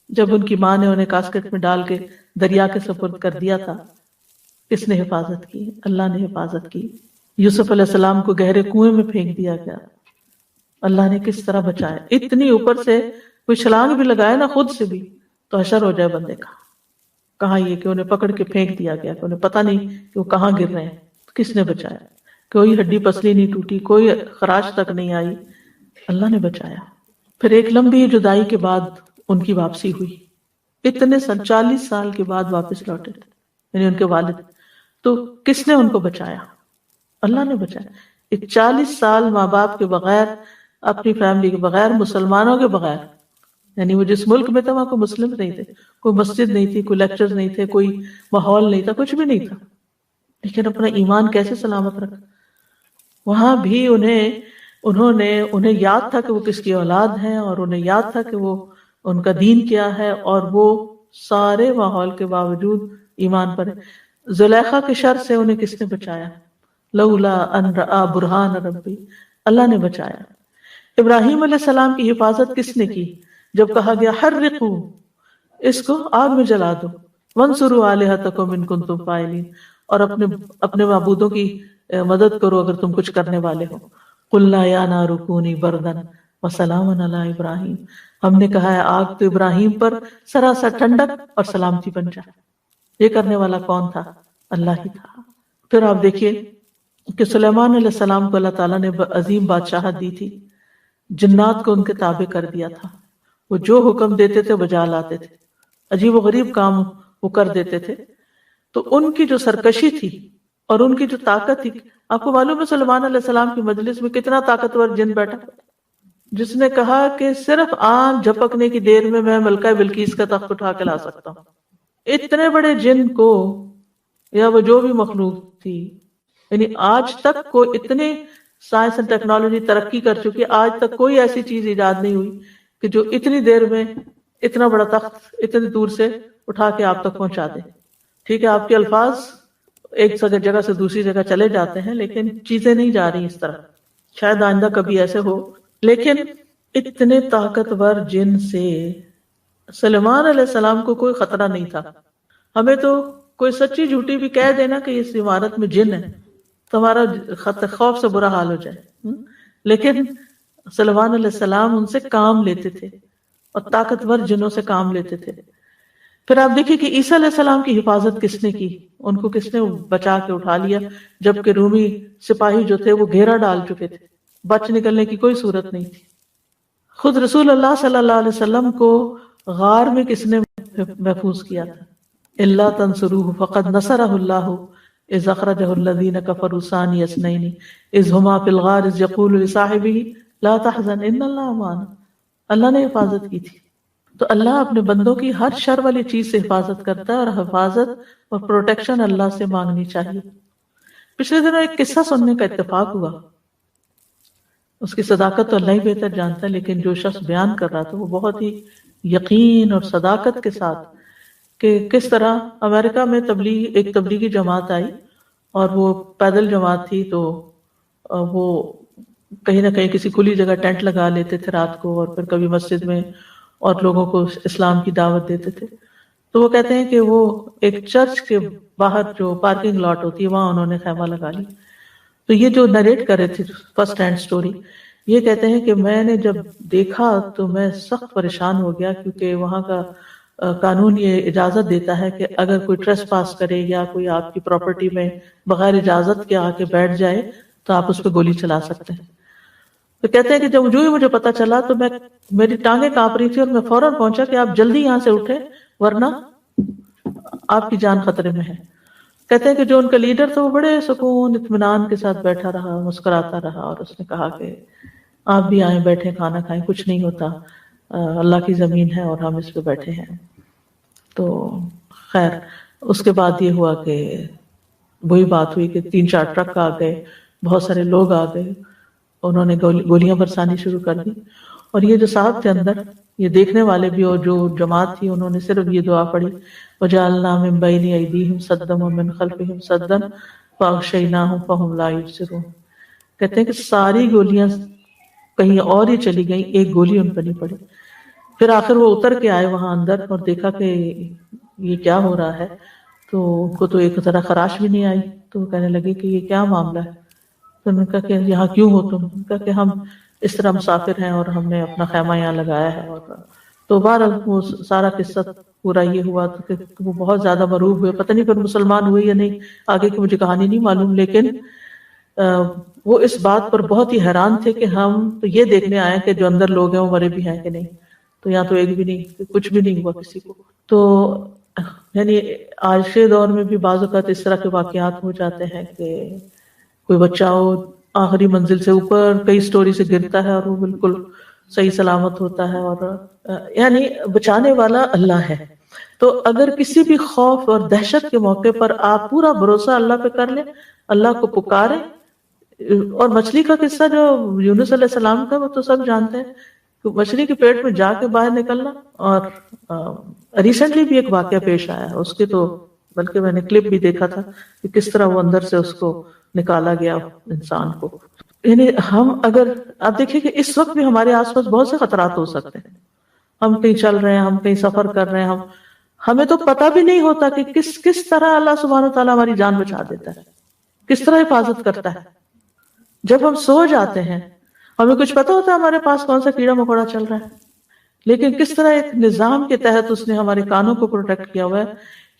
جب ان کی ماں نے انہیں کاسکٹ میں ڈال کے دریا کے سپرد کر دیا تھا، کس نے حفاظت کی؟ اللہ نے حفاظت کی۔ یوسف علیہ السلام کو گہرے کنویں میں پھینک دیا گیا، اللہ نے کس طرح بچایا؟ اتنی اوپر سے کوئی چھلانگ بھی لگائے نا خود سے بھی تو حشر ہو جائے بندے کا۔ کہاں یہ کہ انہیں پکڑ کے پھینک دیا گیا کہ انہیں پتہ نہیں کہ وہ کہاں گر رہے ہیں، کس نے بچایا؟ کوئی ہڈی پسلی نہیں ٹوٹی، کوئی خراش تک نہیں آئی، اللہ نے بچایا۔ پھر ایک لمبی جدائی کے بعد ان کی واپسی ہوئی، اتنے 40 سال کے بعد واپس لوٹے تھے، یعنی ان کے والد، تو کس نے ان کو بچایا؟ اللہ نے بچایا۔ 40 سال ماں باپ کے بغیر، اپنی فیملی کے بغیر، مسلمانوں کے بغیر، یعنی وہ جس ملک میں تھے وہاں کوئی مسلم نہیں تھے، کوئی مسجد نہیں تھی، کوئی لیکچرز نہیں تھے، کوئی ماحول نہیں تھا، کچھ بھی نہیں تھا، لیکن اپنا ایمان کیسے سلامت رکھا۔ وہاں بھی انہیں یاد تھا کہ وہ کس کی اولاد ہیں، اور انہیں یاد تھا کہ وہ ان کا دین کیا ہے، اور وہ سارے ماحول کے باوجود ایمان پر ہے۔ زلیخا کے شر سے انہیں کس نے بچایا؟ لولا ان رأى برہان ربی، اللہ نے بچایا۔ ابراہیم علیہ السلام کی حفاظت کس نے کی؟ جب کہا گیا حرقوا، اس کو آگ میں جلا دو، وانصروا آلہتکم ان کنتم فاعلین، اور اپنے معبودوں کی مدد کرو اگر تم کچھ کرنے والے ہو۔ قلنا یا نار کونی بردا وسلاما علی ابراہیم، ہم نے کہا ہے آگ تو ابراہیم پر سراسر ٹھنڈک اور سلامتی بن جائے۔ یہ کرنے والا کون تھا؟ اللہ ہی تھا۔ پھر آپ دیکھیے کہ سلیمان علیہ السلام کو اللہ تعالیٰ نے عظیم بادشاہت دی تھی، جنات کو ان کے تابع کر دیا تھا، وہ جو حکم دیتے تھے بجا لاتے تھے، عجیب و غریب کام وہ کر دیتے تھے۔ تو ان کی جو سرکشی تھی اور ان کی جو طاقت تھی، آپ کو معلوم ہے سلیمان علیہ السلام کی مجلس میں کتنا طاقتور جن بیٹھا، جس نے کہا کہ صرف آنکھ جھپکنے کی دیر میں میں ملکہ بلقیس کا تخت اٹھا کے لا سکتا ہوں۔ اتنے بڑے جن کو، یا وہ جو بھی مخلوق تھی، یعنی آج تک کوئی اتنے سائنس اور ٹیکنالوجی ترقی کر چکی، آج تک کوئی ایسی چیز ایجاد نہیں ہوئی کہ جو اتنی دیر میں اتنا بڑا تخت اتنی دور سے اٹھا کے آپ تک پہنچا دے۔ ٹھیک ہے، آپ کے الفاظ ایک جگہ سے دوسری جگہ چلے جاتے ہیں، لیکن چیزیں نہیں جا رہی اس طرح، شاید آئندہ کبھی ایسے ہو۔ لیکن اتنے طاقتور جن سے سلیمان علیہ السلام کو کوئی خطرہ نہیں تھا۔ ہمیں تو کوئی سچی جھوٹی بھی کہہ دینا کہ اس عمارت میں جن ہے تو ہمارا خوف سے برا حال ہو جائے، لیکن سلیمان علیہ السلام ان سے کام لیتے تھے اور طاقتور جنوں سے کام لیتے تھے۔ پھر آپ دیکھیں کہ عیسیٰ علیہ السلام کی حفاظت کس نے کی؟ ان کو کس نے بچا کے اٹھا لیا جبکہ رومی سپاہی جو تھے وہ گھیرا ڈال چکے تھے، بچ نکلنے کی کوئی صورت نہیں تھی۔ خود رسول اللہ صلی اللہ علیہ وسلم کو غار میں کس نے محفوظ کیا تھا؟ الا تنصروه فقد نصرہ اللہ اذ اخرجہ الذین کفروا ثانی اثنین اذ ہما فی الغار اذ یقول لصاحبہ لا تحزن ان اللہ معنا، اللہ نے حفاظت کی تھی۔ تو اللہ اپنے بندوں کی ہر شر والی چیز سے حفاظت کرتا ہے، اور حفاظت اور پروٹیکشن اللہ سے مانگنی چاہیے۔ پچھلے دنوں ایک قصہ سننے کا اتفاق ہوا، اس کی صداقت تو اللہ ہی بہتر جانتا ہے، لیکن جو شخص بیان کر رہا تھا وہ بہت ہی یقین اور صداقت کے ساتھ کہ کس طرح امریکہ میں ایک تبلیغی جماعت آئی، اور وہ پیدل جماعت تھی، تو وہ کہیں نہ کہیں کسی کھلی جگہ ٹینٹ لگا لیتے تھے رات کو، اور پھر کبھی مسجد میں اور لوگوں کو اسلام کی دعوت دیتے تھے۔ تو وہ کہتے ہیں کہ وہ ایک چرچ کے باہر جو پارکنگ لاٹ ہوتی ہے وہاں انہوں نے خیمہ لگا لی۔ تو یہ جو نریٹ کر رہے تھے فرسٹ ہینڈ سٹوری، یہ کہتے ہیں کہ میں نے جب دیکھا تو میں سخت پریشان ہو گیا، کیونکہ وہاں کا قانون یہ اجازت دیتا ہے کہ اگر کوئی ٹریس پاس کرے یا کوئی آپ کی پراپرٹی میں بغیر اجازت کے آ کے بیٹھ جائے تو آپ اس پہ گولی چلا سکتے ہیں۔ تو کہتے ہیں کہ جب جو ہی مجھے پتا چلا تو میری ٹانگیں کانپ رہی تھی، اور میں فوراً پہنچا کہ آپ جلدی یہاں سے اٹھے ورنہ آپ کی جان خطرے میں ہے۔ کہتے ہیں کہ جو ان کا لیڈر تھا وہ بڑے سکون اطمینان کے ساتھ بیٹھا رہا، مسکراتا رہا، اور اس نے کہا کہ آپ بھی آئیں، بیٹھیں، کھانا کھائیں، کچھ نہیں ہوتا، اللہ کی زمین ہے اور ہم اس پہ بیٹھے ہیں۔ تو خیر اس کے بعد یہ ہوا کہ وہی بات ہوئی کہ 3-4 ٹرک آ گئے، بہت سارے لوگ آ گئے، انہوں نے گولیاں برسانی شروع کر دی، اور یہ جو صاحب تھے اندر، یہ دیکھنے والے بھی اور جو جماعت تھی، انہوں نے صرف یہ دعا پڑھی، وَجَعَلْنَا مِن بَيْنِ أَيْدِيهِمْ سَدًّا وَمِن خَلْفِهِمْ سَدًّا فَأَغْشَيْنَاهُمْ فَهُمْ لَا يُبْصِرُونَ۔ کہتے ہیں کہ ساری گولیاں کہیں اور ہی چلی گئیں، ایک گولی ان پر نہیں پڑی۔ پھر آخر وہ اتر کے آئے وہاں اندر اور دیکھا کہ یہ کیا ہو رہا ہے، تو ان کو تو ایک طرح خراش بھی نہیں آئی، تو وہ کہنے لگے کہ یہ کیا معاملہ ہے۔ تو انہوں نے کہا کہ یہاں کیوں ہو تم؟ انہوں نے کہا کہ ہم اس طرح مسافر ہیں اور ہم نے اپنا خیمہ یہاں لگایا ہے، اور تو بہرحال وہ سارا قصہ پورا یہ ہوا تو کہ وہ بہت زیادہ مرعوب ہوئے، پتہ نہیں پھر مسلمان ہوئے یا نہیں، آگے کی مجھے کہانی نہیں معلوم، لیکن وہ اس بات پر بہت ہی حیران تھے کہ ہم تو یہ دیکھنے آئے کہ جو اندر لوگ ہیں وہ مرے بھی ہیں کہ نہیں، تو یہاں تو ایک بھی نہیں، کچھ بھی نہیں ہوا کسی کو۔ تو یعنی آج کے دور میں بھی بعض اوقات اس طرح کے واقعات ہو جاتے ہیں کہ کوئی بچہ ہو آخری منزل سے اوپر کئی سٹوری سے گرتا ہے اور وہ بالکل صحیح سلامت ہوتا ہے، اور یعنی بچانے والا اللہ ہے۔ تو اگر کسی بھی خوف اور دہشت کے موقع پر آپ پورا بھروسہ اللہ پہ کر لیں، اللہ کو پکاریں۔ اور مچھلی کا قصہ جو یونس علیہ السلام کا، وہ تو سب جانتے ہیں کہ مچھلی کے پیٹ میں جا کے باہر نکلنا، اور ریسنٹلی بھی ایک واقعہ پیش آیا ہے اس کے، تو بلکہ میں نے کلپ بھی دیکھا تھا کہ کس طرح وہ اندر سے اس کو نکالا گیا انسان کو۔ یعنی ہم اگر آپ دیکھیں کہ اس وقت بھی ہمارے آس پاس بہت سے خطرات ہو سکتے ہیں، ہم کہیں چل رہے ہیں، ہم کہیں سفر کر رہے ہیں، ہمیں تو پتہ بھی نہیں ہوتا کہ کس طرح اللہ سبحانہ وتعالیٰ ہماری جان بچا دیتا ہے، کس طرح حفاظت کرتا ہے۔ جب ہم سو جاتے ہیں ہمیں کچھ پتہ ہوتا ہے ہمارے پاس کون سا کیڑا مکوڑا چل رہا ہے، لیکن کس طرح ایک نظام کے تحت اس نے ہمارے کانوں کو پروٹیکٹ کیا ہوا ہے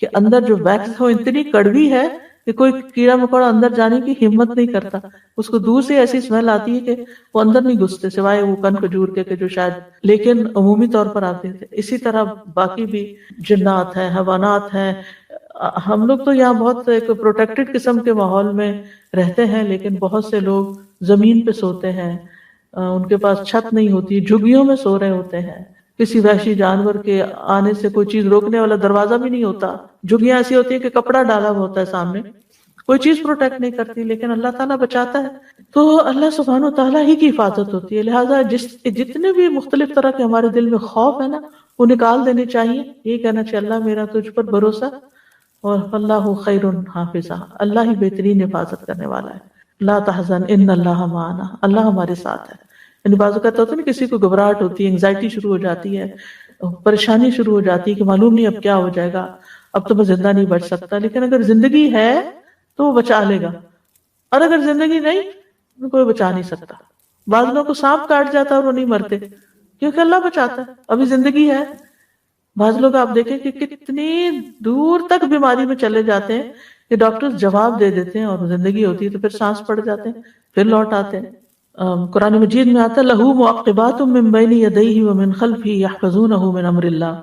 کہ اندر جو ویکس ہے وہ اتنی کڑوی ہے کہ کوئی کیڑا مکوڑا اندر جانے کی ہمت نہیں کرتا، اس کو دور سے ایسی اسمیل آتی ہے کہ وہ اندر نہیں گھستے سوائے وہ کن کھجور کے جو شاید، لیکن عمومی طور پر آتے تھے۔ اسی طرح باقی بھی جنات ہیں، حیوانات ہیں۔ ہم لوگ تو یہاں بہت ایک پروٹیکٹڈ قسم کے ماحول میں رہتے ہیں، لیکن بہت سے لوگ زمین پہ سوتے ہیں، ان کے پاس چھت نہیں ہوتی، جھگیوں میں سو رہے ہوتے ہیں، کسی وحشی جانور کے آنے سے کوئی چیز روکنے والا دروازہ بھی نہیں ہوتا، جھگیاں ایسی ہوتی ہیں کہ کپڑا ڈالا ہوا ہوتا ہے سامنے، کوئی چیز پروٹیکٹ نہیں کرتی، لیکن اللہ تعالیٰ بچاتا ہے۔ تو اللہ سبحانہ وتعالیٰ ہی کی حفاظت ہوتی ہے، لہٰذا جتنے بھی مختلف طرح کے ہمارے دل میں خوف ہے نا، وہ نکال دینے چاہیے، یہ کہنا چاہیے اللہ میرا تجھ پر بھروسہ، اور اللہ خیر حافظہ، اللہ ہی بہترین حفاظت کرنے والا ہے۔ لا تحزن ان اللہ معنا، اللہ ہمارے ساتھ ہے۔ یعنی بعض اوقات ہوتا ہے نا کسی کو گھبراہٹ ہوتی ہے، انگزائٹی شروع ہو جاتی ہے، پریشانی شروع ہو جاتی ہے کہ معلوم نہیں اب کیا ہو جائے گا، اب تو میں زندہ نہیں بچ سکتا، لیکن اگر زندگی ہے تو وہ بچا لے گا، اور اگر زندگی نہیں تو کوئی بچا نہیں سکتا۔ بعض لوگوں کو سانپ کاٹ جاتا ہے اور وہ نہیں مرتے کیونکہ اللہ بچاتا ہے، ابھی زندگی ہے۔ بعض لوگ آپ دیکھیں کہ کتنی دور تک بیماری میں چلے جاتے ہیں کہ ڈاکٹر جواب دے دیتے ہیں، اور زندگی ہوتی ہے تو پھر سانس پڑ جاتے ہیں، پھر لوٹ آتے ہیں۔ قرآن مجید میں آتا ہے لہو معقبات من بین یدیہ ومن خلفہ یحفظونہ من امر اللہ،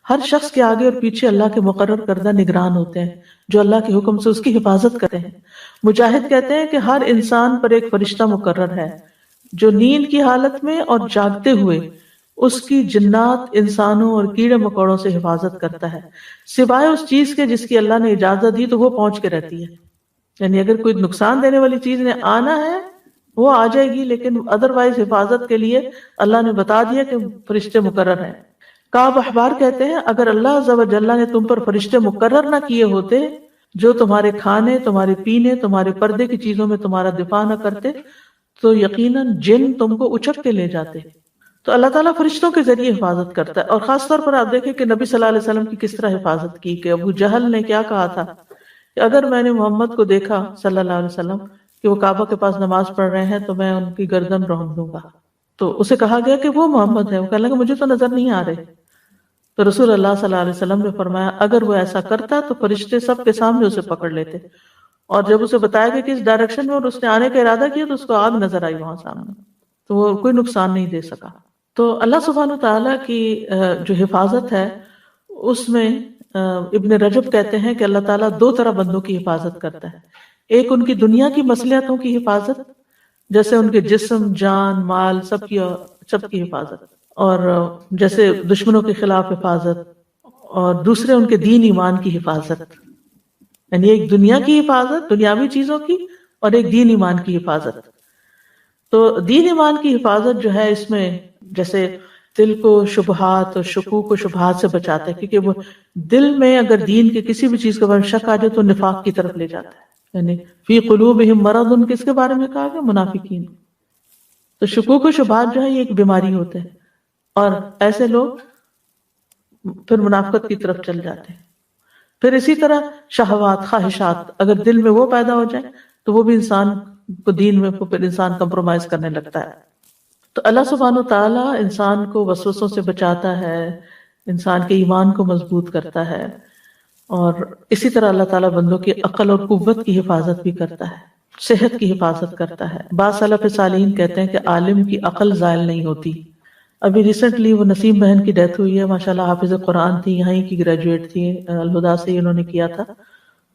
ہر شخص کے آگے اور پیچھے اللہ کے مقرر کردہ نگران ہوتے ہیں جو اللہ کے حکم سے اس کی حفاظت کرتے ہیں۔ مجاہد کہتے ہیں کہ ہر انسان پر ایک فرشتہ مقرر ہے جو نیند کی حالت میں اور جاگتے ہوئے اس کی جنات، انسانوں اور کیڑے مکوڑوں سے حفاظت کرتا ہے، سوائے اس چیز کے جس کی اللہ نے اجازت دی تو وہ پہنچ کے رہتی ہے۔ یعنی اگر کوئی نقصان دینے والی چیز نے آنا ہے وہ آ جائے گی، لیکن ادروائز حفاظت کے لیے اللہ نے بتا دیا کہ فرشتے مقرر ہیں۔ کعب احبار کہتے ہیں اگر اللہ عز و جل نے تم پر فرشتے مقرر نہ کیے ہوتے جو تمہارے کھانے، تمہارے پینے، تمہارے پردے کی چیزوں میں تمہارا دفاع نہ کرتے تو یقیناً جن تم کو اچک کے لے جاتے۔ تو اللہ تعالیٰ فرشتوں کے ذریعے حفاظت کرتا ہے، اور خاص طور پر آپ دیکھیں کہ نبی صلی اللہ علیہ وسلم کی کس طرح حفاظت کی، کہ ابو جہل نے کیا کہا تھا کہ اگر میں نے محمد کو دیکھا صلی اللہ علیہ وسلم کہ وہ کعبہ کے پاس نماز پڑھ رہے ہیں تو میں ان کی گردن رون دوں گا۔ تو اسے کہا گیا کہ وہ محمد ہے، وہ کہنے لگا مجھے تو نظر نہیں آ رہے۔ تو رسول اللہ صلی اللہ علیہ وسلم نے فرمایا اگر وہ ایسا کرتا تو فرشتے سب کے سامنے اسے پکڑ لیتے، اور جب اسے بتایا کہ کس ڈائریکشن میں اور اس نے آنے کا ارادہ کیا تو اس کو آگ نظر آئی وہاں سامنے، تو وہ کوئی نقصان نہیں دے سکا۔ تو اللہ سبحانہ تعالیٰ کی جو حفاظت ہے اس میں ابن رجب کہتے ہیں کہ اللہ تعالیٰ دو طرح بندوں کی حفاظت کرتا ہے، ایک ان کی دنیا کی مصلحتوں کی حفاظت، جیسے ان کے جسم، جان، مال سب کی حفاظت، اور جیسے دشمنوں کے خلاف حفاظت، اور دوسرے ان کے دین ایمان کی حفاظت۔ یعنی ایک دنیا کی حفاظت دنیاوی چیزوں کی، اور ایک دین ایمان کی حفاظت. تو دین ایمان کی حفاظت جو ہے اس میں جیسے دل کو شبہات اور شکوک و شبہات سے بچاتا ہے، کیونکہ وہ دل میں اگر دین کے کسی بھی چیز کے بارے میں شک آ جائے تو نفاق کی طرف لے جاتا ہے. یعنی فی قلوبہم مرض، کس کے بارے میں کہا گیا؟ منافقین. تو شکوک و شبہات جو ہے یہ ایک بیماری ہوتے ہیں، اور ایسے لوگ پھر منافقت کی طرف چل جاتے ہیں. پھر اسی طرح شہوات، خواہشات اگر دل میں وہ پیدا ہو جائے تو وہ بھی انسان کو دین میں پھر انسان کمپرومائز کرنے لگتا ہے. تو اللہ سبحانہ و تعالیٰ انسان کو وسوسوں سے بچاتا ہے، انسان کے ایمان کو مضبوط کرتا ہے، اور اسی طرح اللہ تعالیٰ بندوں کی عقل اور قوت کی حفاظت بھی کرتا ہے، صحت کی حفاظت کرتا ہے. بعض سلف صالحین کہتے ہیں کہ عالم کی عقل زائل نہیں ہوتی. ابھی ریسنٹلی وہ نسیم بہن کی ڈیتھ ہوئی ہے، ماشاءاللہ حافظ قرآن تھی، یہاں کی گریجویٹ تھی، الہدا سے انہوں نے کیا تھا.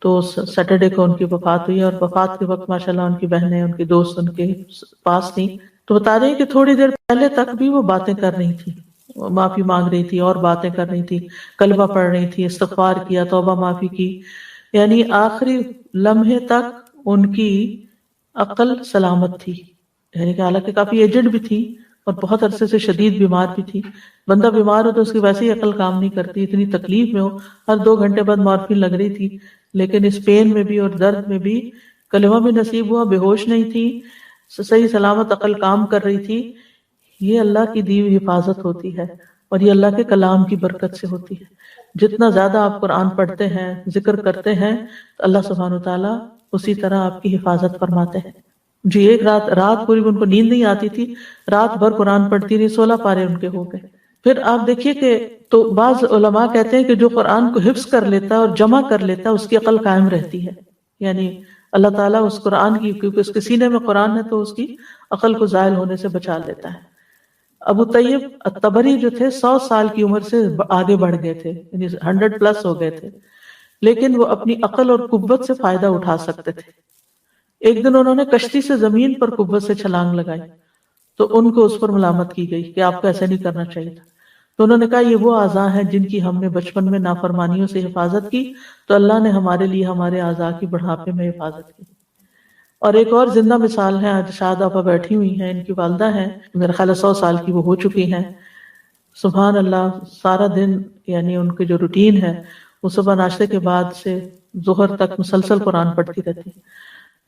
تو سیٹرڈے کو ان کی وفات ہوئی، اور وفات کے وقت ماشاءاللہ ان کی بہنیں، ان کے دوست ان کے پاس تھیں. تو بتا رہے ہیں کہ تھوڑی دیر پہلے تک بھی وہ باتیں کر رہی تھی، معافی مانگ رہی تھی اور باتیں کر رہی تھی، کلمہ پڑھ رہی تھی، استغفار کیا، توبہ معافی کی. یعنی آخری لمحے تک ان کی عقل سلامت تھی. یعنی کہ حالانکہ کافی ایجڈ بھی تھی اور بہت عرصے سے شدید بیمار بھی تھی. بندہ بیمار ہو تو اس کی ویسے ہی عقل کام نہیں کرتی، اتنی تکلیف میں ہو، ہر 2 گھنٹے بعد مارفین لگ رہی تھی، لیکن اس پین میں بھی اور درد میں بھی کلمہ بھی نصیب ہوا، بے ہوش نہیں تھی، صحیح سلامت عقل کام کر رہی تھی. یہ اللہ کی دی ہوئی حفاظت ہوتی ہے، اور یہ اللہ کے کلام کی برکت سے ہوتی ہے. جتنا زیادہ آپ قرآن پڑھتے ہیں، ذکر کرتے ہیں، تو اللہ سبحانہ و تعالیٰ اسی طرح آپ کی حفاظت فرماتے ہیں. جی ایک رات پوری ان کو نیند نہیں آتی تھی، رات بھر قرآن پڑھتی رہی، 16 پارے ان کے ہو گئے. پھر آپ دیکھیے کہ تو بعض علماء کہتے ہیں کہ جو قرآن کو حفظ کر لیتا ہے اور جمع کر لیتا ہے اس کی عقل قائم رہتی ہے. یعنی اللہ تعالیٰ اس قرآن کی، کیونکہ اس کے سینے میں قرآن ہے تو اس کی عقل کو زائل ہونے سے بچا لیتا ہے. ابو طیب الطبری جو تھے 100 سال کی عمر سے آگے بڑھ گئے تھے، یعنی 100+ ہو گئے تھے، لیکن وہ اپنی عقل اور قوت سے فائدہ اٹھا سکتے تھے. ایک دن انہوں نے کشتی سے زمین پر قوت سے چھلانگ لگائی تو ان کو اس پر ملامت کی گئی کہ آپ کو ایسا نہیں کرنا چاہیے تھا. تو انہوں نے کہا یہ وہ اعضاء ہیں جن کی ہم نے بچپن میں نافرمانیوں سے حفاظت کی، تو اللہ نے ہمارے لیے ہمارے اعضاء کی بڑھاپے میں حفاظت کی. اور ایک اور زندہ مثال ہے، آج شاہد آپا بیٹھی ہوئی ہیں، ان کی والدہ ہیں، میرے خیال 100 سال کی وہ ہو چکی ہیں. سبحان اللہ، سارا دن یعنی ان کی جو روٹین ہے وہ صبح ناشتے کے بعد سے ظہر تک مسلسل قرآن پڑھتی رہتی.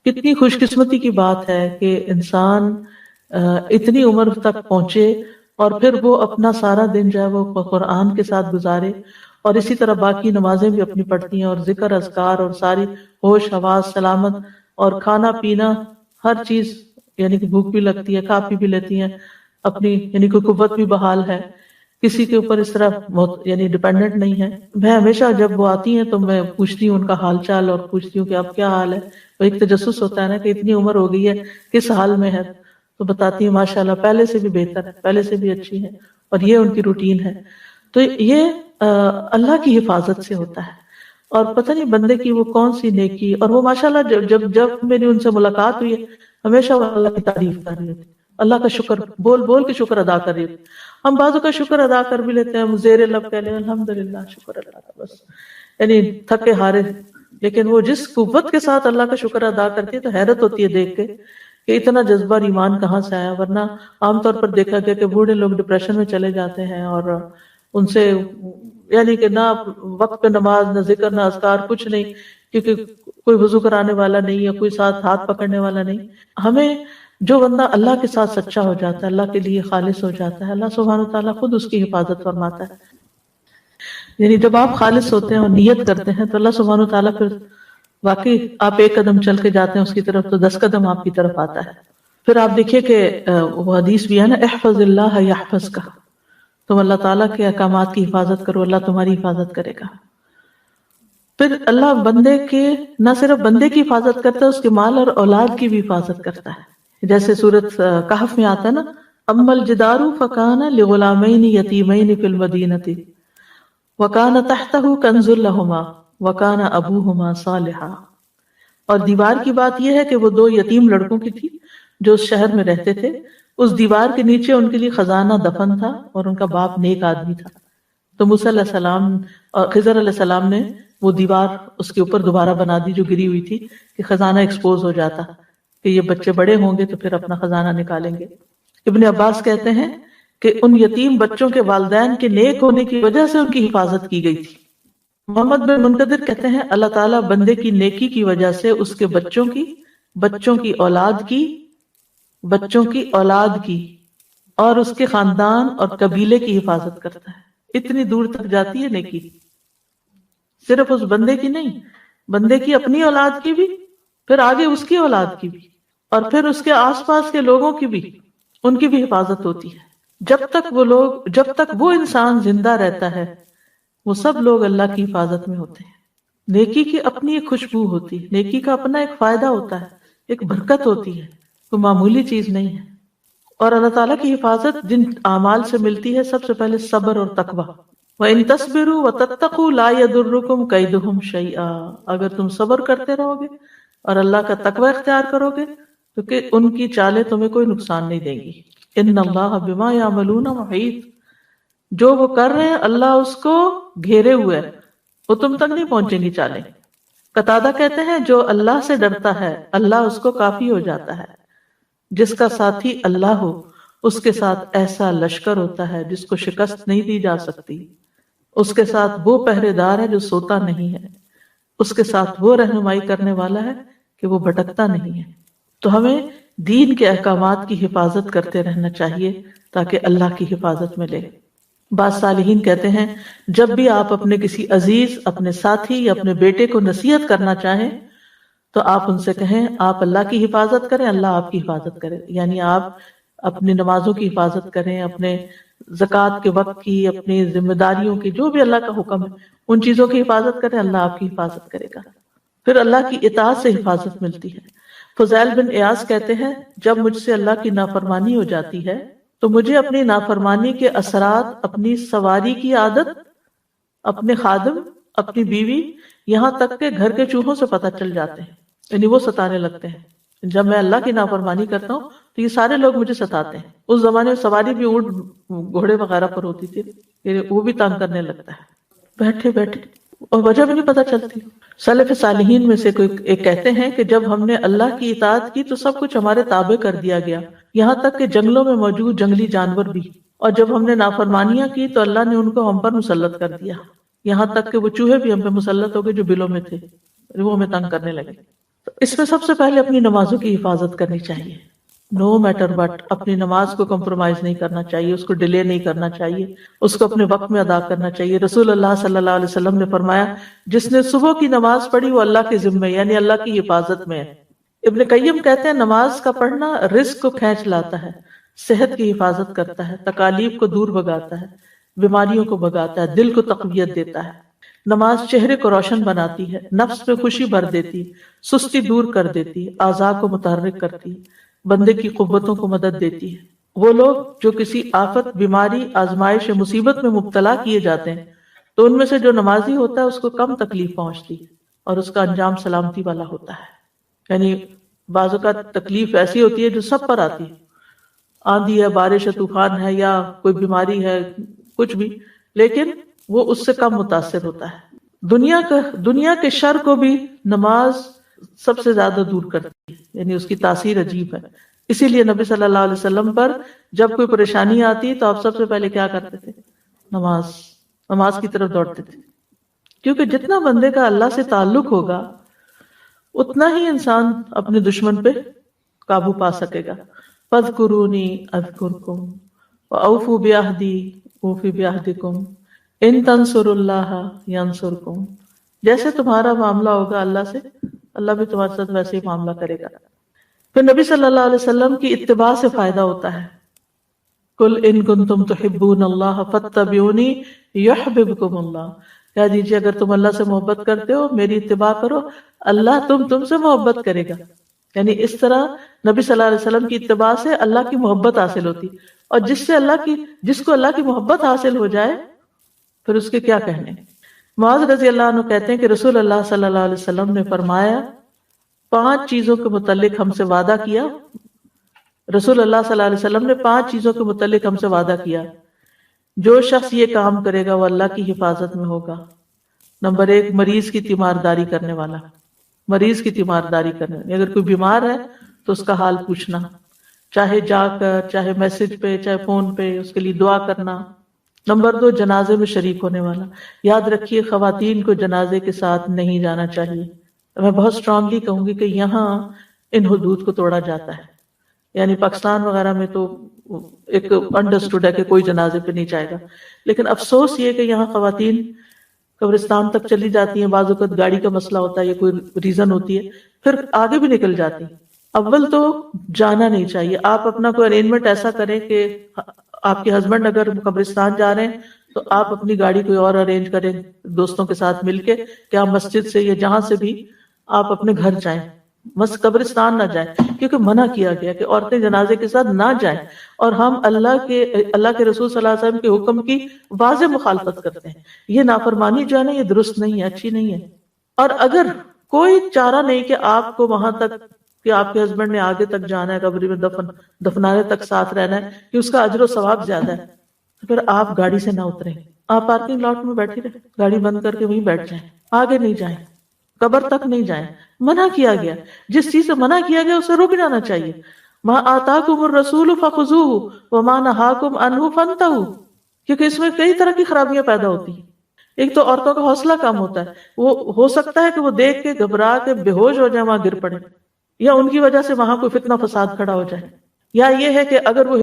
کتنی خوش قسمتی کی بات ہے کہ انسان اتنی عمر تک پہنچے اور پھر وہ اپنا سارا دن جو ہے وہ قرآن کے ساتھ گزارے، اور اسی طرح باقی نمازیں بھی اپنی پڑھتی ہیں، اور ذکر اذکار اور ساری ہوش حواس سلامت، اور کھانا پینا ہر چیز، یعنی کہ بھوک بھی لگتی ہے، کھا پی بھی لیتی ہیں اپنی، یعنی کوئی قوت بھی بحال ہے، کسی کے اوپر اس طرح یعنی ڈیپینڈنٹ نہیں ہے. میں ہمیشہ جب وہ آتی ہیں تو میں پوچھتی ہوں ان کا حال چال، اور پوچھتی ہوں کہ اب کیا حال ہے. وہ ایک تجسس ہوتا ہے نا کہ اتنی عمر ہو گئی ہے کس حال میں ہے، تو بتاتی ہیں ماشاءاللہ پہلے سے بھی بہتر ہے، پہلے سے بھی اچھی ہے، اور یہ ان کی روٹین ہے. تو یہ اللہ کی حفاظت سے ہوتا ہے. اور پتہ نہیں بندے کی وہ کون سی نیکی، اور وہ ماشاءاللہ جب میری ان سے ملاقات ہوئی ہے ہمیشہ وہ اللہ کی تعریف کر رہی ہوتی، اللہ کا شکر بول بول کے شکر ادا کر رہی ہوتی. ہم بعضوں کا شکر ادا کر بھی لیتے ہیں، ہم زیر لب کہہ لیں الحمدللہ شکر اللہ کا، بس یعنی تھکے ہارے. لیکن وہ جس قوت کے ساتھ اللہ کا شکر ادا کرتی ہے تو حیرت ہوتی ہے دیکھ کے کہ اتنا جذبہ اور ایمان کہاں سے آیا. ورنہ عام طور پر دیکھا گیا کہ بوڑھے لوگ ڈپریشن میں چلے جاتے ہیں، اور ان سے یعنی کہ نہ وقت پہ نماز، نہ ذکر، نہ اذکار، کچھ نہیں، کیونکہ کوئی وضو کرانے والا نہیں ہے، کوئی ساتھ ہاتھ پکڑنے والا نہیں. ہمیں جو بندہ اللہ کے ساتھ سچا ہو جاتا ہے، اللہ کے لیے خالص ہو جاتا ہے، اللہ سبحانہ وتعالیٰ خود اس کی حفاظت فرماتا ہے. یعنی جب آپ خالص ہوتے ہیں اور نیت کرتے ہیں تو اللہ سبحانہ وتعالیٰ پھر واقعی آپ 1 قدم چل کے جاتے ہیں اس کی طرف تو 10 قدم آپ کی طرف آتا ہے. پھر آپ دیکھیے کہ وہ حدیث بھی ہے نا، احفظ اللہ یحفظ کا، تم اللہ تعالیٰ کے احکامات کی حفاظت کرو، اللہ تمہاری حفاظت کرے گا. پھر اللہ بندے کے نہ صرف بندے کی حفاظت کرتا ہے، اس کے مال اور اولاد کی بھی حفاظت کرتا ہے. جیسے سورۃ کہف میں آتا ہے نا، اما الجدار فکان لغلامین یتیمین فی المدینۃ وکان تحتہ کنز لہما وکان ابوہما صالحا. اور دیوار کی بات یہ ہے کہ وہ 2 یتیم لڑکوں کی تھی جو اس شہر میں رہتے تھے. اس دیوار کے نیچے ان کے لیے خزانہ دفن تھا اور ان کا باپ نیک آدمی تھا. تو موسیٰ علیہ السلام اور خضر علیہ السلام نے وہ دیوار اس کے اوپر دوبارہ بنا دی جو گری ہوئی تھی کہ خزانہ ایکسپوز ہو جاتا. کہ یہ بچے بڑے ہوں گے تو پھر اپنا خزانہ نکالیں گے۔ ابن عباس کہتے ہیں کہ ان یتیم بچوں کے والدین کے نیک ہونے کی وجہ سے ان کی حفاظت کی گئی تھی۔ محمد بن منقدر کہتے ہیں اللہ تعالیٰ بندے کی نیکی کی وجہ سے اس کے بچوں کی، بچوں کی اولاد کی، بچوں کی اولاد کی اور اس کے خاندان اور قبیلے کی حفاظت کرتا ہے۔ اتنی دور تک جاتی ہے نیکی، صرف اس بندے کی نہیں، بندے کی اپنی اولاد کی بھی، پھر آگے اس کی اولاد کی بھی، اور پھر اس کے آس پاس کے لوگوں کی بھی، ان کی بھی حفاظت ہوتی ہے۔ جب تک وہ انسان زندہ رہتا ہے وہ سب لوگ اللہ کی حفاظت میں ہوتے ہیں۔ نیکی کی اپنی ایک خوشبو ہوتی ہے، نیکی کا اپنا ایک فائدہ ہوتا ہے، ایک برکت ہوتی ہے، کوئی معمولی چیز نہیں ہے۔ اور اللہ تعالیٰ کی حفاظت جن اعمال سے ملتی ہے، سب سے پہلے صبر اور تقوی۔ وَإِن تَصْبِرُوا وَتَتَّقُوا لَا يَضُرُّكُمْ كَيْدُهُمْ شَيْئًا، اگر تم صبر کرتے رہو گے اور اللہ کا تقوی اختیار کرو گے تو کہ ان کی چالیں تمہیں کوئی نقصان نہیں دیں گی۔ ان اللہ بما یعملون محیط، جو وہ کر رہے ہیں اللہ اس کو گھیرے ہوئے ہے، وہ تم تک نہیں پہنچیں گی چالیں۔ قتادہ کہتے ہیں جو اللہ سے ڈرتا ہے اللہ اس کو کافی ہو جاتا ہے، جس کا ساتھی اللہ ہو اس کے ساتھ ایسا لشکر ہوتا ہے جس کو شکست نہیں دی جا سکتی، اس کے ساتھ وہ پہرے دار ہے جو سوتا نہیں ہے، اس کے ساتھ وہ رہنمائی کرنے والا ہے کہ وہ بھٹکتا نہیں ہے۔ تو ہمیں دین کے احکامات کی حفاظت کرتے رہنا چاہیے تاکہ اللہ کی حفاظت ملے۔ بعض صالحین کہتے ہیں جب بھی آپ اپنے کسی عزیز، اپنے ساتھی یا اپنے بیٹے کو نصیحت کرنا چاہیں تو آپ ان سے کہیں آپ اللہ کی حفاظت کریں، اللہ آپ کی حفاظت کرے، یعنی آپ اپنی نمازوں کی حفاظت کریں، اپنے زکوٰۃ کے وقت کی، اپنی ذمہ داریوں کی، جو بھی اللہ کا حکم ہے ان چیزوں کی حفاظت کریں، اللہ آپ کی حفاظت کرے گا۔ پھر اللہ کی اطاعت سے حفاظت ملتی ہے۔ فضیل بن ایاز کہتے ہیں جب مجھ سے اللہ کی نافرمانی ہو جاتی ہے تو مجھے اپنی نافرمانی کے اثرات، اپنی سواری کی عادت، اپنے خادم، اپنی بیوی، یہاں تک کہ گھر کے چوہوں سے پتہ چل جاتے ہیں، یعنی وہ ستانے لگتے ہیں۔ جب میں اللہ کی نافرمانی کرتا ہوں تو یہ سارے لوگ مجھے ستاتے ہیں۔ اس زمانے میں سواری بھی اونٹ گھوڑے وغیرہ پر ہوتی تھی، یعنی وہ بھی تنگ کرنے لگتا ہے بیٹھے بیٹھے، اور وجہ بھی نہیں پتہ چلتی۔ سلف صالحین میں سے کوئی ایک کہتے ہیں کہ جب ہم نے اللہ کی اطاعت کی تو سب کچھ ہمارے تابع کر دیا گیا، یہاں تک کہ جنگلوں میں موجود جنگلی جانور بھی، اور جب ہم نے نافرمانیاں کی تو اللہ نے ان کو ہم پر مسلط کر دیا، یہاں تک کہ وہ چوہے بھی ہم پہ مسلط ہو گئے جو بلوں میں تھے، وہ ہمیں تنگ کرنے لگے۔ تو اس میں سب سے پہلے اپنی نمازوں کی حفاظت کرنی چاہیے، نو میٹر وٹ، اپنی نماز کو کمپرومائز نہیں کرنا چاہیے، اس کو ڈیلے نہیں کرنا چاہیے، اس کو اپنے وقت میں ادا کرنا چاہیے۔ رسول اللہ صلی اللہ علیہ وسلم نے فرمایا جس نے صبح کی نماز پڑھی وہ اللہ کے ذمے، یعنی اللہ کی حفاظت میں ہے۔ ابن قیم کہتے ہیں نماز کا پڑھنا رزق کو کھینچ لاتا ہے، صحت کی حفاظت کرتا ہے، تکالیف کو دور بھگاتا ہے، بیماریوں کو بھگاتا ہے، دل کو تقویت دیتا ہے۔ نماز چہرے کو روشن بناتی ہے، نفس میں خوشی بھر دیتی، سستی دور کر دیتی، اعضاء کو متحرک کرتی، بندے کی قوتوں کو مدد دیتی ہے۔ وہ لوگ جو کسی آفت، بیماری، آزمائش یا مصیبت میں مبتلا کیے جاتے ہیں تو ان میں سے جو نمازی ہوتا ہے اس کو کم تکلیف پہنچتی اور اس کا انجام سلامتی والا ہوتا ہے۔ یعنی بعض اوقات تکلیف ایسی ہوتی ہے جو سب پر آتی ہے، آندھی ہے، بارش ہے، طوفان ہے، یا کوئی بیماری ہے، کچھ بھی، لیکن وہ اس سے کم متاثر ہوتا ہے۔ دنیا کے شر کو بھی نماز سب سے زیادہ دور کرتی ہے، یعنی اس کی تاثیر عجیب ہے۔ اسی لیے نبی صلی اللہ علیہ وسلم پر جب کوئی پریشانی آتی تو آپ سب سے پہلے کیا کرتے تھے؟ نماز کی طرف دوڑتے تھے، کیونکہ جتنا بندے کا اللہ سے تعلق ہوگا اتنا ہی انسان اپنے دشمن پہ قابو پا سکے گا۔ فَاذْكُرُونِي أَذْكُرْكُمْ وَأَوْفُوا بِعَهْدِي أُوفِ بِعَهْدِكُمْ إِن تَنصُرُوا اللَّهَ يَنصُرْكُمْ، جیسے تمہارا معاملہ ہوگا اللہ سے، اللہ بھی تمہارے ساتھ ویسے ہی معاملہ کرے گا۔ پھر نبی صلی اللہ علیہ وسلم کی اتباع سے فائدہ ہوتا ہے۔ قُلْ إِن كُنتُمْ تُحِبُّونَ اللَّهَ فَاتَّبِعُونِي يُحْبِبْكُمُ اللَّهُ، کہہ دیجیے اگر تم اللہ سے محبت کرتے ہو میری اتباع کرو، اللہ تم سے محبت کرے گا۔ یعنی اس طرح نبی صلی اللہ علیہ وسلم کی اتباع سے اللہ کی محبت حاصل ہوتی، اور جس کو اللہ کی محبت حاصل ہو جائے پھر اس کے کیا کہنے۔ معاذ رضی اللہ عنہ کہتے ہیں کہ رسول اللہ صلی اللہ علیہ وسلم نے فرمایا 5 چیزوں کے متعلق ہم سے وعدہ کیا، رسول اللہ صلی اللہ علیہ وسلم نے 5 چیزوں کے متعلق ہم سے وعدہ کیا، جو شخص یہ کام کرے گا وہ اللہ کی حفاظت میں ہوگا۔ نمبر 1، مریض کی تیمارداری کرنے والا، مریض کی تیمارداری کرنے، اگر کوئی بیمار ہے تو اس کا حال پوچھنا، چاہے جا کر، چاہے میسج پہ، چاہے فون پہ، اس کے لیے دعا کرنا۔ نمبر 2، جنازے میں شریک ہونے والا۔ یاد رکھیے خواتین کو جنازے کے ساتھ نہیں جانا چاہیے۔ میں بہت اسٹرانگلی کہوں گی کہ یہاں ان حدود کو توڑا جاتا ہے، یعنی پاکستان وغیرہ میں تو ایک انڈرسٹوڈ ہے کہ کوئی جنازے پہ نہیں جائے گا، لیکن افسوس یہ کہ یہاں خواتین قبرستان تک چلی جاتی ہیں، بعض اوقات گاڑی کا مسئلہ ہوتا ہے یا کوئی ریزن ہوتی ہے، پھر آگے بھی نکل جاتی ہیں۔ اول تو جانا نہیں چاہیے۔ آپ اپنا کوئی ارینجمنٹ ایسا کریں کہ آپ کے ہسبینڈ اگر قبرستان جا رہے ہیں تو آپ اپنی گاڑی کوئی اور ارینج کریں دوستوں کے ساتھ مل کے، کہ آپ مسجد سے یا جہاں سے بھی آپ اپنے گھر جائیں، بس قبرستان نہ جائیں، کیونکہ منع کیا گیا کہ عورتیں جنازے کے ساتھ نہ جائیں، اور ہم اللہ کے رسول صلی اللہ علیہ وسلم کے حکم کی واضح مخالفت کرتے ہیں۔ یہ نافرمانی جو ہے نا، یہ درست نہیں ہے، اچھی نہیں ہے۔ اور اگر کوئی چارہ نہیں کہ آپ کو وہاں تک کہ آپ کے ہسبینڈ نے آگے تک جانا ہے، قبر میں دفنانے تک ساتھ رہنا ہے، کہ اس کا اجر و ثواب زیادہ ہے، تو پھر آپ گاڑی سے نہ اتریں، آپ پارکنگ لاٹ میں بیٹھے رہیں، گاڑی بند کر کے وہیں بیٹھ جائیں، آگے نہیں جائیں، قبر تک نہیں جائیں۔ منع کیا گیا، جس چیز سے منع کیا گیا اسے رک جانا چاہیے۔ ما آتاکم الرسول فخذوہ وما نہاکم عنہ فانتہوا، کیونکہ اس میں کئی طرح کی خرابیاں پیدا ہوتی ہیں۔ ایک تو عورتوں کا حوصلہ کم ہوتا ہے، وہ ہو سکتا ہے کہ وہ دیکھ کے گھبرا کے بے ہوش ہو جائے، وہاں گر پڑے، یا ان کی وجہ سے وہاں کوئی فتنہ فساد کھڑا ہو جائے، یا یہ ہے کہ اگر وہ